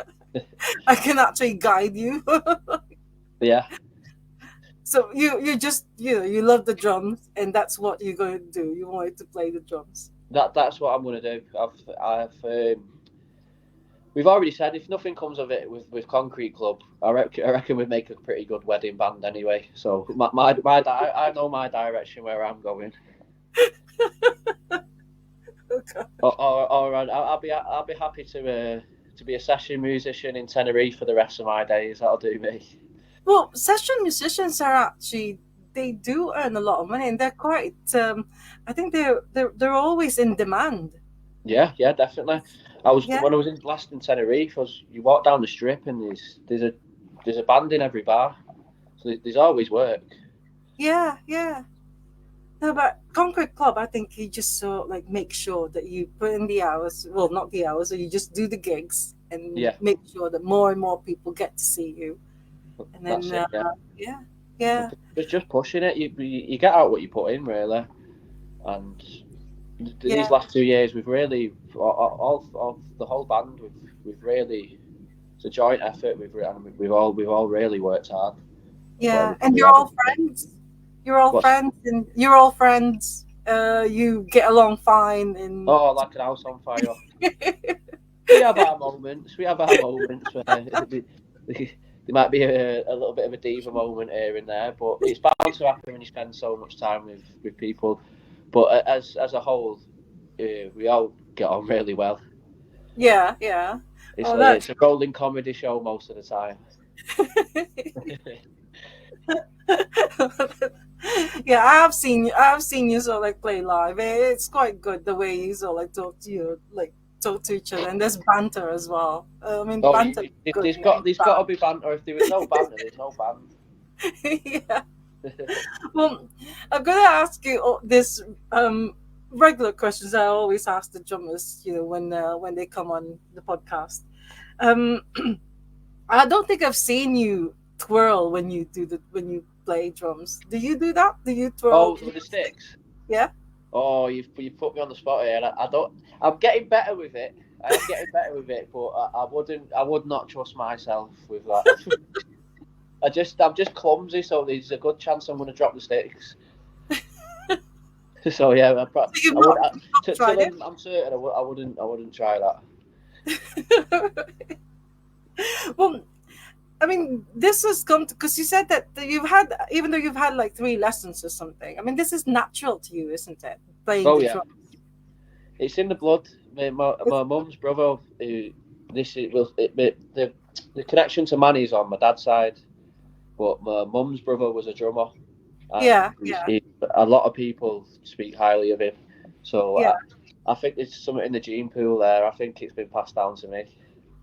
I can actually guide you? Yeah, So you just you love the drums and that's what you're going to do. You wanted to play the drums. that's what I'm gonna do. We've already said if nothing comes of it with Concrete Club, I reckon we'd make a pretty good wedding band anyway. So I know my direction where I'm going. Okay. Or I'll be happy to be a session musician in Tenerife for the rest of my days. That'll do me. Well, session musicians are actually they do earn a lot of money and they're quite. I think they're always in demand. Yeah, definitely. Yeah. When I was last in Tenerife. You walk down the strip and there's a band in every bar, so there's always work. Yeah. No, but Concrete Club, I think you just sort of like make sure that you put in the hours. Well, not the hours, so you just do the gigs and Yeah, make sure that more and more people get to see you. And then, that's it. yeah. Just pushing it. You get out what you put in, really. And these Yeah. last 2 years, we've really all the whole band. We've really it's a joint effort. We've all really worked hard. Yeah, We and you're haven't. all friends. You're all What's friends, and you're all friends. You get along fine, and like an house on fire. We have our moments. Where there might be a little bit of a diva moment here and there, but it's bound to happen when you spend so much time with people. But as a whole, we all get on really well. yeah. It's a rolling comedy show most of the time. Yeah, I have seen you sort of like play live. It's quite good the way you sort of like talk to each other, and there's banter as well. I mean, Oh, banter is good. there's got to be banter. If there was no banter, there's no band. Yeah. Well, I'm gonna ask you this regular questions I always ask the drummers. When they come on the podcast. Um, I don't think I've seen you twirl when you play drums. Do you do that? Do you twirl? Oh, with the sticks. Yeah. Oh, you put me on the spot here. I don't. I'm getting better with it. I am getting better with it, but I would not trust myself with that. I'm just clumsy, so there's a good chance I'm going to drop the sticks. So yeah, So you've I would. not Till tried it? I'm certain I wouldn't try that. Well, I mean, this has come because you said that you've had, even though you've had like 3 lessons or something. I mean, this is natural to you, isn't it? Playing Oh the yeah, drum. it's in the blood. My mum's brother. This is well, the connection to Manny's on my dad's side, but my mum's brother was a drummer, and Yeah, yeah, a lot of people speak highly of him. So yeah, I think there's something in the gene pool there. I think it's been passed down to me.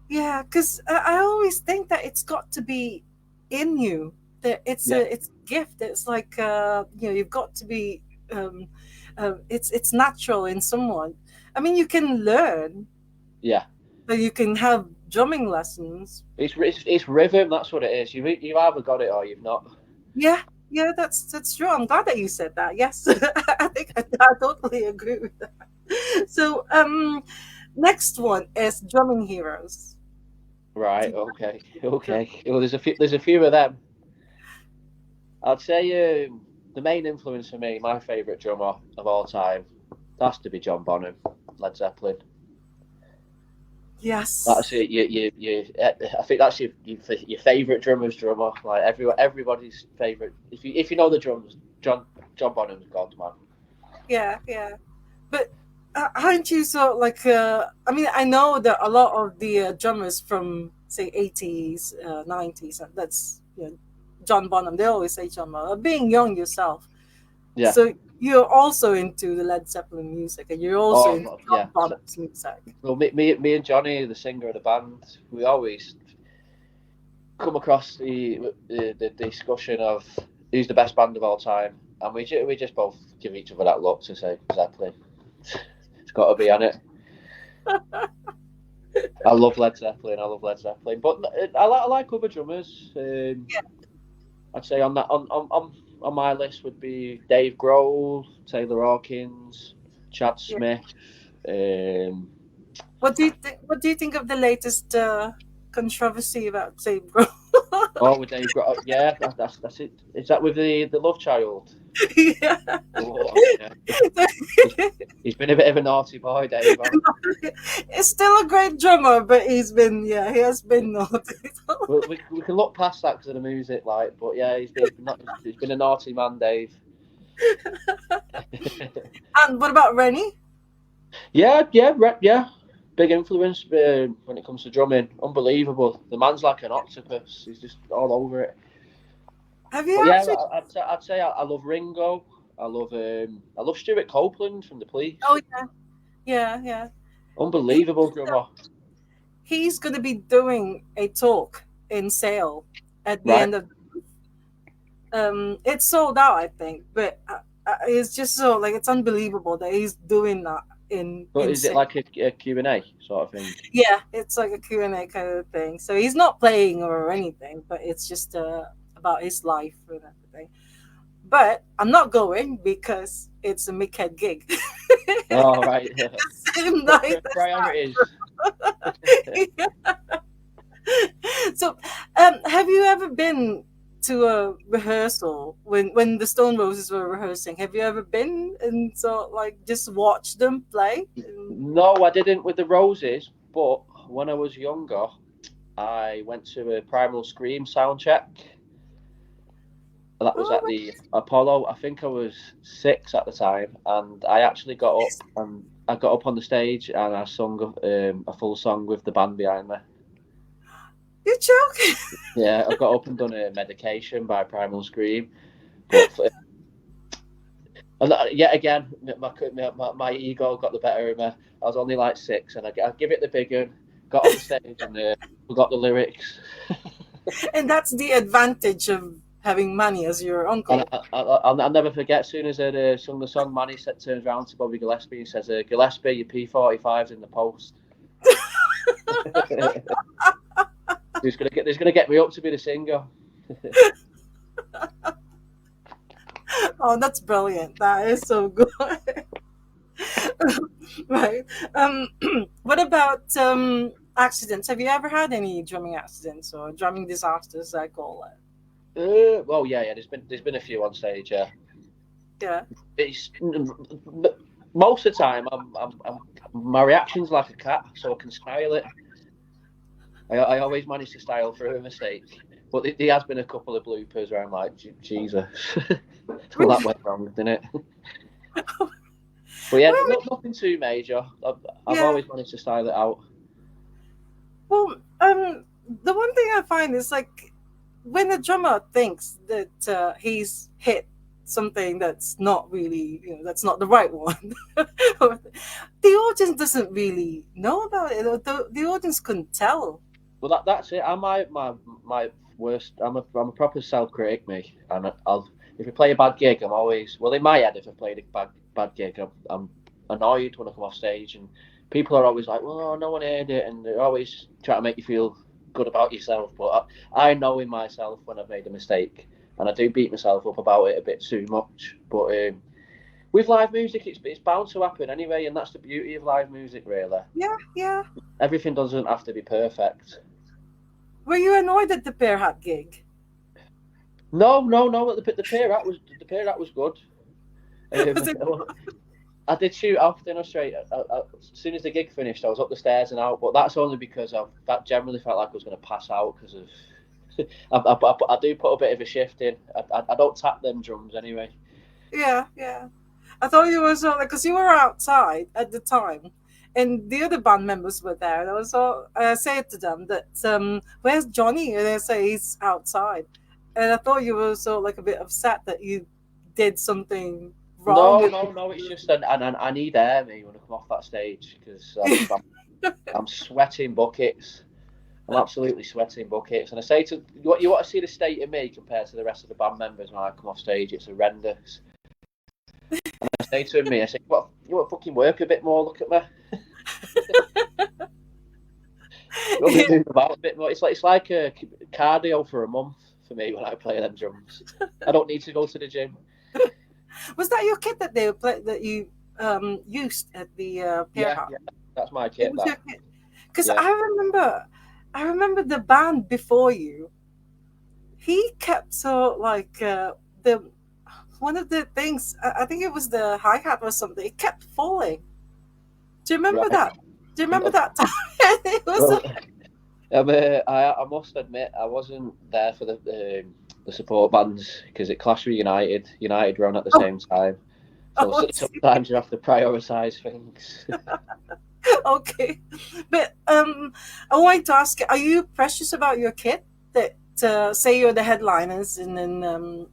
yeah. Because I always think that it's got to be in you. That Yeah, it's a gift. It's like you've got to be. Um, it's natural in someone. I mean, you can learn, yeah. but you can have drumming lessons. It's rhythm. That's what it is. You either got it or you've not. Yeah, yeah, that's true. I'm glad that you said that. Yes, I think I totally agree with that. So, next one is drumming heroes. Do Right. you Okay. have Okay. Well, there's a few of them. I'd say the main influence for me, my favourite drummer of all time, has to be John Bonham, Led Zeppelin. Yes. That's it. I think that's your favourite drummer's drummer. Like everybody's favourite. If you know the drums, John Bonham's God, man. Yeah, yeah. But aren't you so like? I mean, I know that a lot of the drummers from say 80s, 90s. That's John Bonham. They always say John Bonham. Being young yourself, Yeah. so you're also into the Led Zeppelin music, and you're also into Oh John yeah. Bonham's music. Well, me and Johnny, the singer of the band, we always come across the discussion of who's the best band of all time, and we just both give each other that look to say Zeppelin. It's got to be on it. I love Led Zeppelin. I love Led Zeppelin, but I like other drummers. I'd say on my list would be Dave Grohl, Taylor Hawkins, Chad Yeah. Smith. Um, What do you think? What do you think of the latest controversy about Dave Grohl? oh, with Dave Grohl, yeah, that's it. Is that with the Love Child? Yeah. Oh, yeah. He's, he's been a bit of a naughty boy, Dave. He's still a great drummer, but he has been naughty. We can look past that because of the music, like, but yeah, he's been a naughty man, Dave. And what about Rennie? Yeah. Big influence when it comes to drumming. Unbelievable. The man's like an octopus. He's just all over it. Have you But yeah, actually? I'd say I love Ringo. I love Stuart Copeland from the Oh Police. yeah, yeah, yeah. He, Unbelievable drummer. he's going to be doing a talk in Sale at the Right. end of. It's sold out, I think, but it's just so like it's unbelievable that he's doing that But in is it Sale. like a Q&A sort of thing? Yeah, it's like a Q&A kind of thing. So he's not playing or anything, but it's just about his life and everything. But I'm not going because it's a Mickhead gig. Oh, right. Same night Priorities. as so, have you ever been to a rehearsal when the Stone Roses were rehearsing? Have you ever been and so like just watch them play? No, I didn't with the Roses, but when I was younger, I went to a Primal Scream sound check. That was Oh, at the Apollo. I think I was 6 at the time, and I actually got up and I got up on the stage and I sung a full song with the band behind me. you're joking. Yeah, I got up and done a Medication by Primal Scream, but and yet again, my ego got the better of me. I was only like 6, and I give it the big one. Got on the stage and forgot the lyrics. And that's the advantage of having money as your And uncle. I'll never forget. As soon as I sung the song, Manny turns around to Bobby Gillespie and says, "Gillespie, your P45's in the post." He's gonna get me up to be the singer. Oh, that's brilliant. That is so good. Right. Um, what about accidents? Have you ever had any drumming accidents or drumming disasters, I call it? Well, yeah, yeah. There's been a few on stage. Yeah, Yeah. it's most of the time my reaction's like a cat, so I can style it. I always manage to style through a mistake, but there has been a couple of bloopers where I'm like, Jesus, well that went wrong, didn't it? But yeah, Well, nothing too major. I've yeah. always managed to style it out. Well, the one thing I find is like when the drummer thinks that he's hit something that's not really, that's not the right one, the audience doesn't really know about it. Or the audience couldn't tell. Well, that's it. I'm my worst. I'm a proper self critic, me, and I'll if I play a bad gig, I'm always well in my head. If I played a bad gig, I'm annoyed when I come off stage, and people are always like, "Well, no one heard it," and they're always trying to make you feel good about yourself. But I know in myself when I've made a mistake, and I do beat myself up about it a bit too much. But with live music, it's bound to happen anyway, and that's the beauty of live music, really. Yeah, yeah. Everything doesn't have to be perfect. Were you annoyed at the Bear Hat gig? No, no, no. The peer act was good. Was it? I did shoot off dinner straight. As soon as the gig finished, I was up the stairs and out. But that's only because that generally felt like I was going to pass out because of. I do put a bit of a shift in. I don't tap them drums anyway. Yeah, yeah. I thought you were so like because you were outside at the time, and the other band members were there, and I was so I said to them that where's Johnny? And they say he's outside, and I thought you were so like a bit upset that you did something wrong. No, no, no. It's just and I need air me when I come off that stage because I'm sweating buckets. I'm absolutely sweating buckets. And I say to you want to see the state of me compared to the rest of the band members when I come off stage. It's horrendous. And I say to me, I say, you want to fucking work a bit more? Look at me. You want me to move about a bit more? It's like a cardio for a month for me when I play them drums. I don't need to go to the gym. Was that your kit that they play that you used at the Pear Yeah, House? yeah, that's my It kit. was your That kit because yeah, I remember the band before you. He kept so like the one of the things I think it was the hi hat or something. It kept falling. Do you remember right. that? Do you remember that time? It was Well, I must admit I wasn't there for the support bands because it clashed with United. United were on at the oh, same time, so oh sometimes you have to prioritise things. okay. But I wanted to ask, are you precious about your kit? That say you're the headliners and then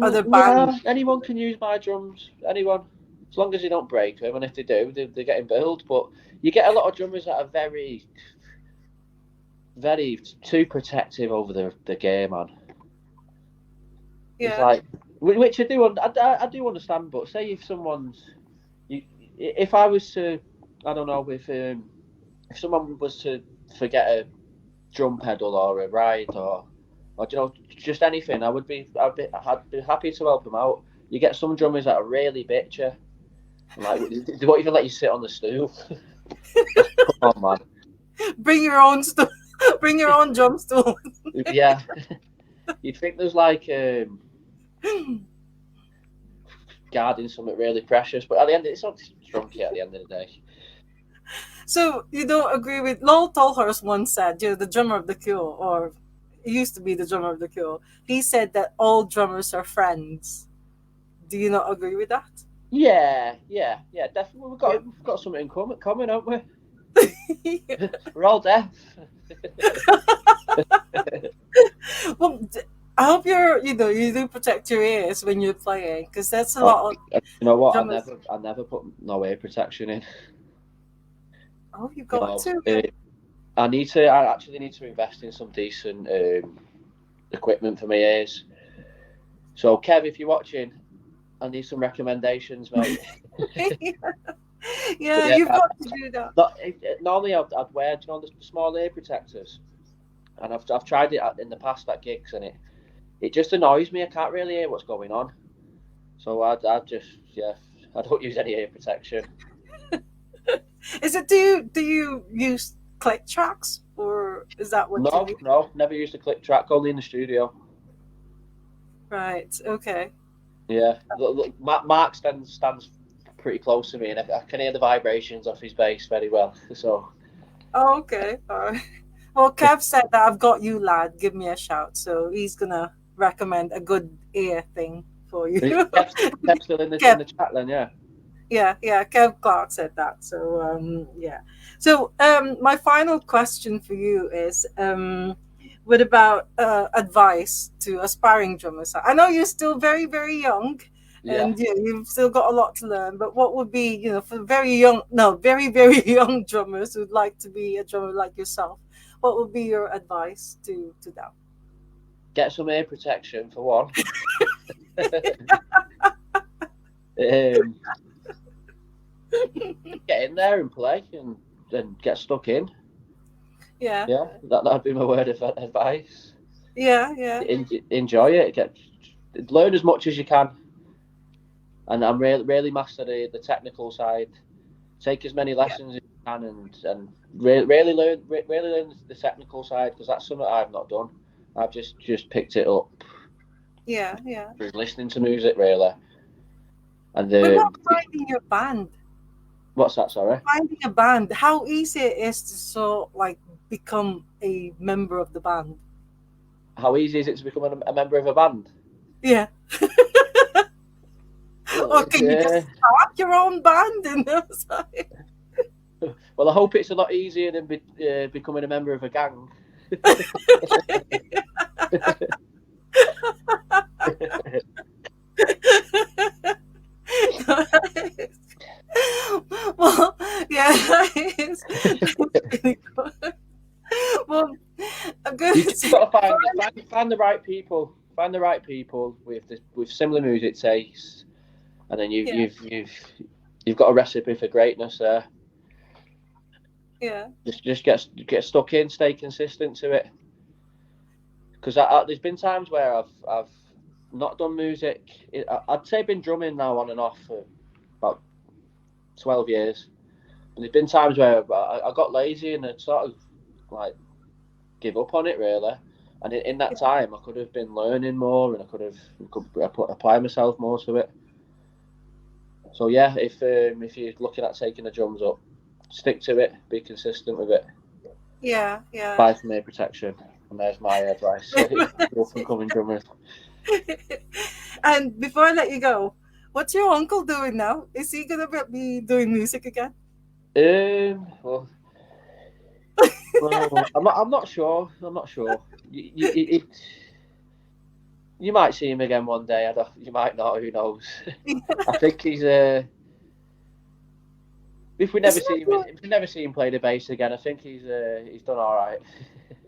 other band. Yeah, anyone can use my drums. Anyone, as long as they don't break them, and if they do, they're getting billed. But you get a lot of drummers that are very, very too protective over the gear, man. It's Yeah. like, which I do understand. But say if someone's, if I was to, I don't know, if someone was to forget a drum pedal or a ride or just anything, I'd be happy to help them out. You get some drummers that are really bitchy, like they won't even let you sit on the stool. Come on, man. Bring your own stool. Bring your own drum stool. Yeah, you'd think there's like guarding something really precious, but at the end, it's not drum kit. At the end of the day, So you don't agree with Lowell Tolhurst once said, the drummer of the Cure, or used to be the drummer of the Cure. He said that all drummers are friends. Do you not agree with that? yeah, yeah, yeah, definitely. Yeah. We've got something in common, haven't we? We're all deaf. Well, I hope you do protect your ears when you're playing because that's a Oh, lot of you know what? drummers. I never put no ear protection in. Oh, you You got know, to. I actually need to invest in some decent equipment for my ears. So, Kev, if you're watching, I need some recommendations, mate. Yeah, Yeah, you've got to do that. normally I'd wear, the small ear protectors, and I've tried it in the past at gigs, and it just annoys me. I can't really hear what's going on. So I just I don't use any ear protection. Is it? Do you use click tracks, or is that what you No, do? no, never used a click track. Only in the studio. Right. Okay. Yeah, look, Mark stands pretty close to me, and I can hear the vibrations off his bass very well. So Oh, okay. All right. Well, Kev said that I've got you, lad. Give me a shout. So he's gonna recommend a good ear thing for you. Kev's still in Kev, the chat then, yeah. yeah. Kev Clark said that. So yeah. So my final question for you is what about advice to aspiring drummers? I know you're still very very young, Yeah. and you've still got a lot to learn. But what would be, for very young, no, very very young drummers who'd like to be a drummer like yourself? What would be your advice to them? Get some ear protection for one. um, get in there and play and get stuck in. Yeah, Yeah, that'd be my word of advice. yeah. Enjoy it. Learn as much as you can, and I'm really master the technical side. Take as many Yeah, lessons as you can, and really learn the technical side, because that's something I've not done. I've just picked it up yeah. through listening to music, really. And What about finding your band? what's that? Sorry. Finding a band, how easy it is to like become a member of the band. How easy is it to become a member of a band? Yeah. Well, Or can you just start your own band and well, I hope it's a lot easier than becoming a member of a gang. well, yeah, it's really good. Well, I'm going You to just say, got to find the right people. Find the right people with similar music tastes, and then yeah, you've got a recipe for greatness there. yeah, Just get stuck in, stay consistent to it. Because there's been times where I've not done music. I'd say been drumming now on and off for about 12 years. And there's been times where I got lazy and I'd sort of like give up on it, really. And in that time, I could have been learning more, and I could apply myself more to it. So yeah, if you're looking at taking the drums up, stick to it, be consistent with it. yeah. Buy some ear protection, and there's my advice. Up and coming drummers. And before I let you go, what's your uncle doing now? Is he gonna be doing music again? Well, I'm not sure. I'm not sure. You might see him again one day. You might not. Who knows? I think he's Is he not doing? if we never see him play the bass again, I think he's done all right.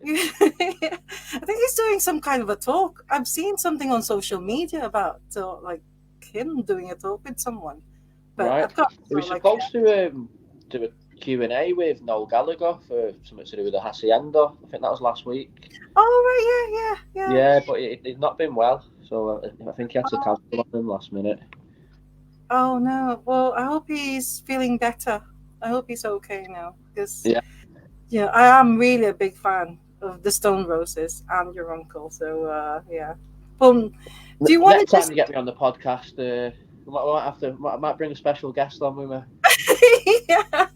I think he's doing some kind of a talk. I've seen something on social media about like him doing a talk with someone, but Right. I've got He was like, supposed to do a Q&A with Noel Gallagher for something to do with the Hacienda. I think that was last week. oh right, yeah. Yeah, but it's not been well, so I think he had to cancel on him last minute. Oh no. Well, I hope he's feeling better. I hope he's okay now because Yeah. I am really a big fan of the Stone Roses and your uncle. So yeah. Do you want to Next time just? you get me on the podcast, I might bring a special guest on with me. yeah.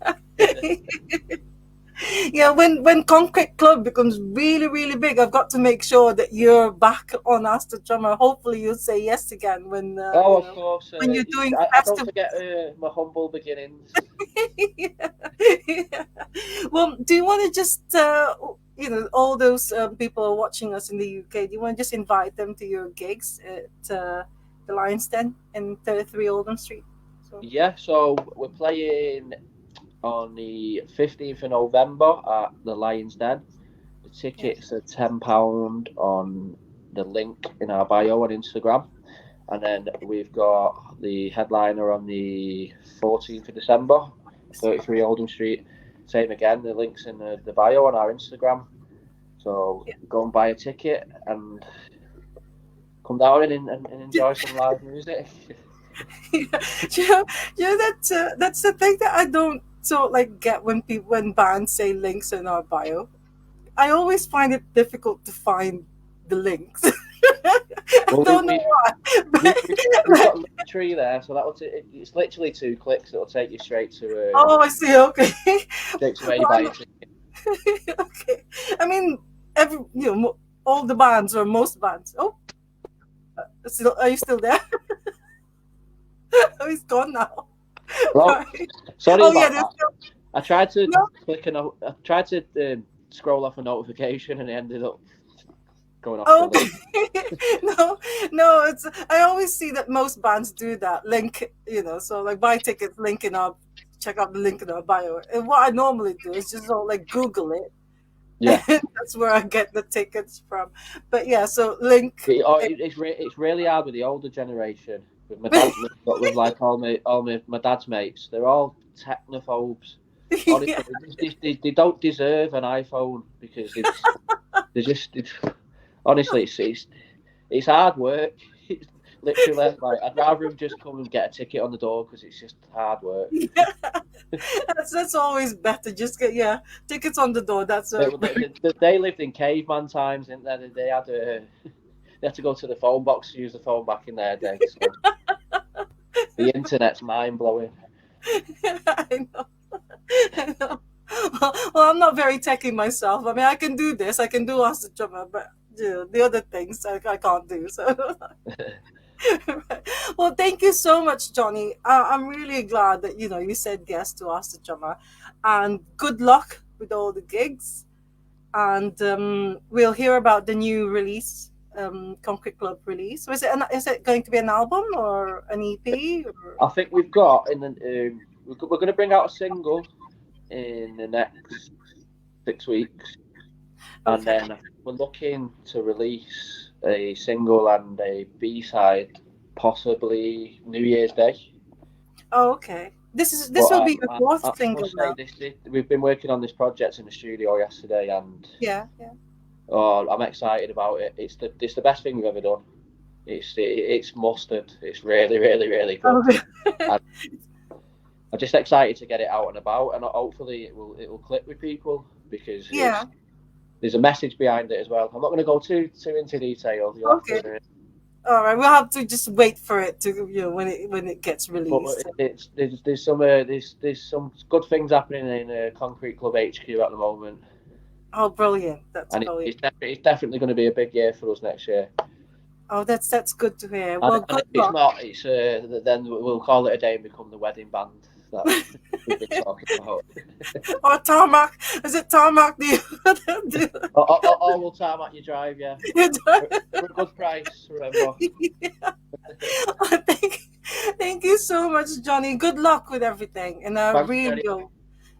Yeah, when Concrete Club becomes really, really big, I've got to make sure that you're back on Ask the Drummer. Hopefully, you'll say yes again when Oh, of course. when you're doing I don't festivals. forget my humble beginnings. Yeah. Well, do you want to just all those people watching us in the UK? Do you want to just invite them to your gigs at the Lions Den in 33 Oldham Street? So. Yeah, so we're playing on the 15th of November at the Lions Den. The tickets are £10 on the link in our bio on Instagram. And then we've got the headliner on the 14th of December, 33 Oldham Street. Same again, the link's in the bio on our Instagram. So go and buy a ticket and come down and enjoy some live music. That's the thing that I don't So like get when bands say links in our bio, I always find it difficult to find the links. I Well, don't know why, we've but got Linktree there, so it's literally 2 clicks. It'll take you oh, I see. Okay. straight to where you Well, buy it. okay. I mean, every all the bands or most bands. Oh, still, are you still there? Oh, he's gone now. Well, Right. sorry Oh yeah, about there's that. still I tried to no. I tried to scroll off a notification and it ended up going off the Oh, link. okay. No, no. It's I always see that most bands do that. Link, so like buy tickets, link in our check out the link in our bio. And what I normally do is just like Google it, Yeah, and that's where I get the tickets from. But yeah, so link. it's really hard with the older generation. With my dad, with like my dad's mates, they're all technophobes. Yeah. Honestly, they don't deserve an iPhone because they just honestly it's hard work. It's literally like I'd rather him just come and get a ticket on the door because it's just hard work. Yeah, that's always better. Just get tickets on the door. That's They lived in caveman times, didn't they? They had to go to the phone box to use the phone back in their day. So the internet's mind blowing. I know. I know. Well, I'm not very techy myself. I mean, I can do this. I can do Ask the Drummer, but the other things I can't do. So, well, thank you so much, Johnny. I'm really glad that you said yes to Ask the Drummer, and good luck with all the gigs. And we'll hear about the new release, Concrete Club release. Is it going to be an album or an EP? Or... I think we've got in the we're going to bring out a single in the next 6 weeks, and Okay. then we're looking to release a single and a B side possibly New Year's Day. Oh, okay. This But will be your I fourth single must say now. this we've been working on this project in the studio yesterday, and Yeah, yeah. oh, I'm excited about it. It's the best thing we've ever done. It's mustard. It's really really really good. Oh, And I'm just excited to get it out and about, and hopefully it will click with people because yeah. there's a message behind it as well. I'm not going to go too into detail. You'll have Okay. to, All right. We'll have to just wait for it to when it gets but released. there's some good things happening in Concrete Club HQ at the moment, Oh, brilliant! That's and brilliant. it's definitely going to be a big year for us next year. Oh, that's good to hear. And, Well, and good if it's luck. not, it's then we'll call it a day and become the wedding band that we've been talking about. Or tarmac. Is it tarmac? Do you do Or we'll time at your drive, yeah, you for a good price. Remember. yeah. thank, thank you so much, Johnny. Good luck with everything, and I Thanks really very. go.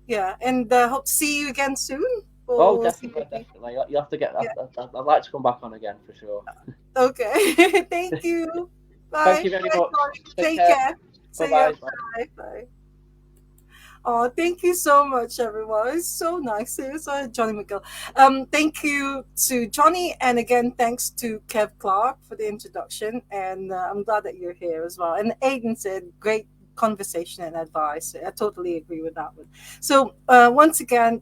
Yeah, and hope to see you again soon. Oh, We'll see definitely, you. definitely. You have to get. Yeah. I'd like to come back on again for sure. Okay. Thank you. Thank you Bye. very Bye, much. Johnny. Take Take care. care. Bye See ya. bye. Bye. Bye. Oh, thank you so much, everyone. It's so nice. It's Johnny McGill. Thank you to Johnny, and again, thanks to Kev Clark for the introduction. And I'm glad that you're here as well. And Aiden said, great conversation and advice. I totally agree with that one. So once again,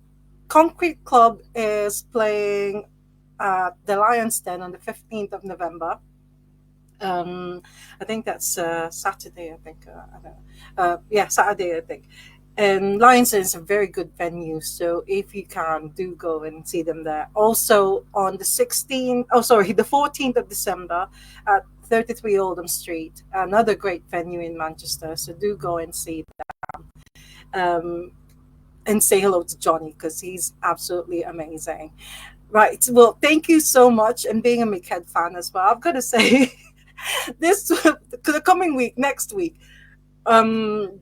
Concrete Club is playing at the Lions Den on the 15th of November. I think that's Saturday. I think I don't know. Yeah, Saturday. I think. And Lions Den is a very good venue, so if you can, do go and see them there. Also on the 16th, oh sorry, the 14th of December at 33 Oldham Street, another great venue in Manchester. So do go and see um, and say hello to Johnny because he's absolutely amazing. Right. Well, thank you so much. And being a Mickhead fan as well, I've got to say, this the coming week, next week,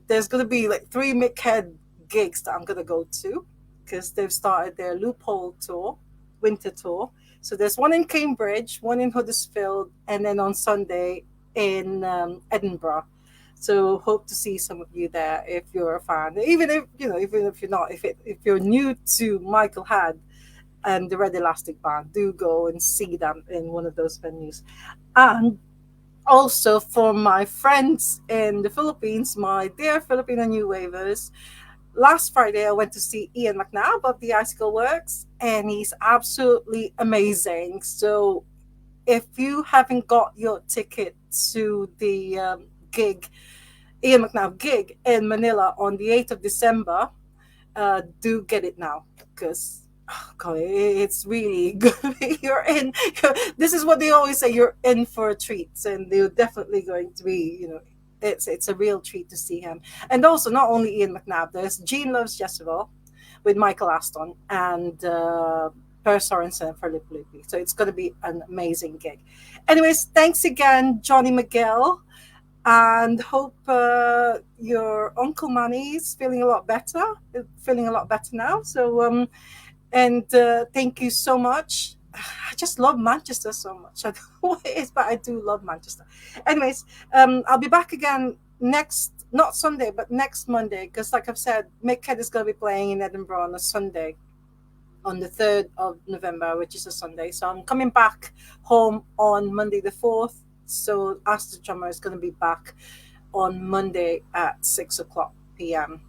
there's gonna be like three Mickhead gigs that I'm gonna go to because they've started their Loophole tour, winter tour. So there's one in Cambridge, one in Huddersfield, and then on Sunday in Edinburgh. So hope to see some of you there if you're a fan. Even if you're not, if you're new to Michael Had and the Red Elastic Band, do go and see them in one of those venues. And also for my friends in the Philippines, my dear Filipino New Wavers, last Friday I went to see Ian McNabb of the Icicle Works, and he's absolutely amazing. So if you haven't got your ticket to the gig, Ian McNabb gig in Manila on the 8th of December, do get it now because oh God, it's really good. You're in. This is what they always say. You're in for a treat, and they're definitely going to be. It's a real treat to see him. And also, not only Ian McNabb, there's Gene Loves Jezebel with Michael Aston and Per Sorensen for Lip Lippy. So it's going to be an amazing gig. Anyways, thanks again, Jonny McGill, and hope your Uncle Manny is feeling a lot better, feeling a lot better now. So, and thank you so much. I just love Manchester so much. I don't know what it is, but I do love Manchester. Anyways, I'll be back again next, not Sunday, but next Monday, because like I've said, Mick Head is going to be playing in Edinburgh on a Sunday, on the 3rd of November, which is a Sunday. So I'm coming back home on Monday the 4th. So Ask the Drummer is going to be back on Monday at 6 o'clock p.m.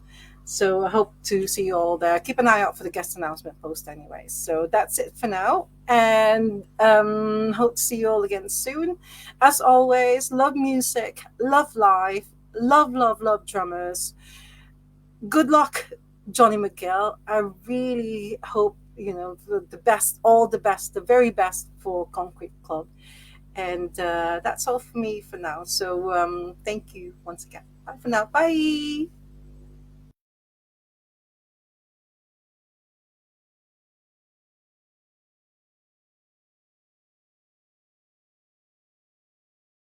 So I hope to see you all there. Keep an eye out for the guest announcement post anyway. So that's it for now. And hope to see you all again soon. As always, love music, love life, love drummers. Good luck, Jonny McGill. I really hope, the best, all the best, the very best for Concrete Club. And that's all for me for now. So thank you once again. Bye for now. Bye.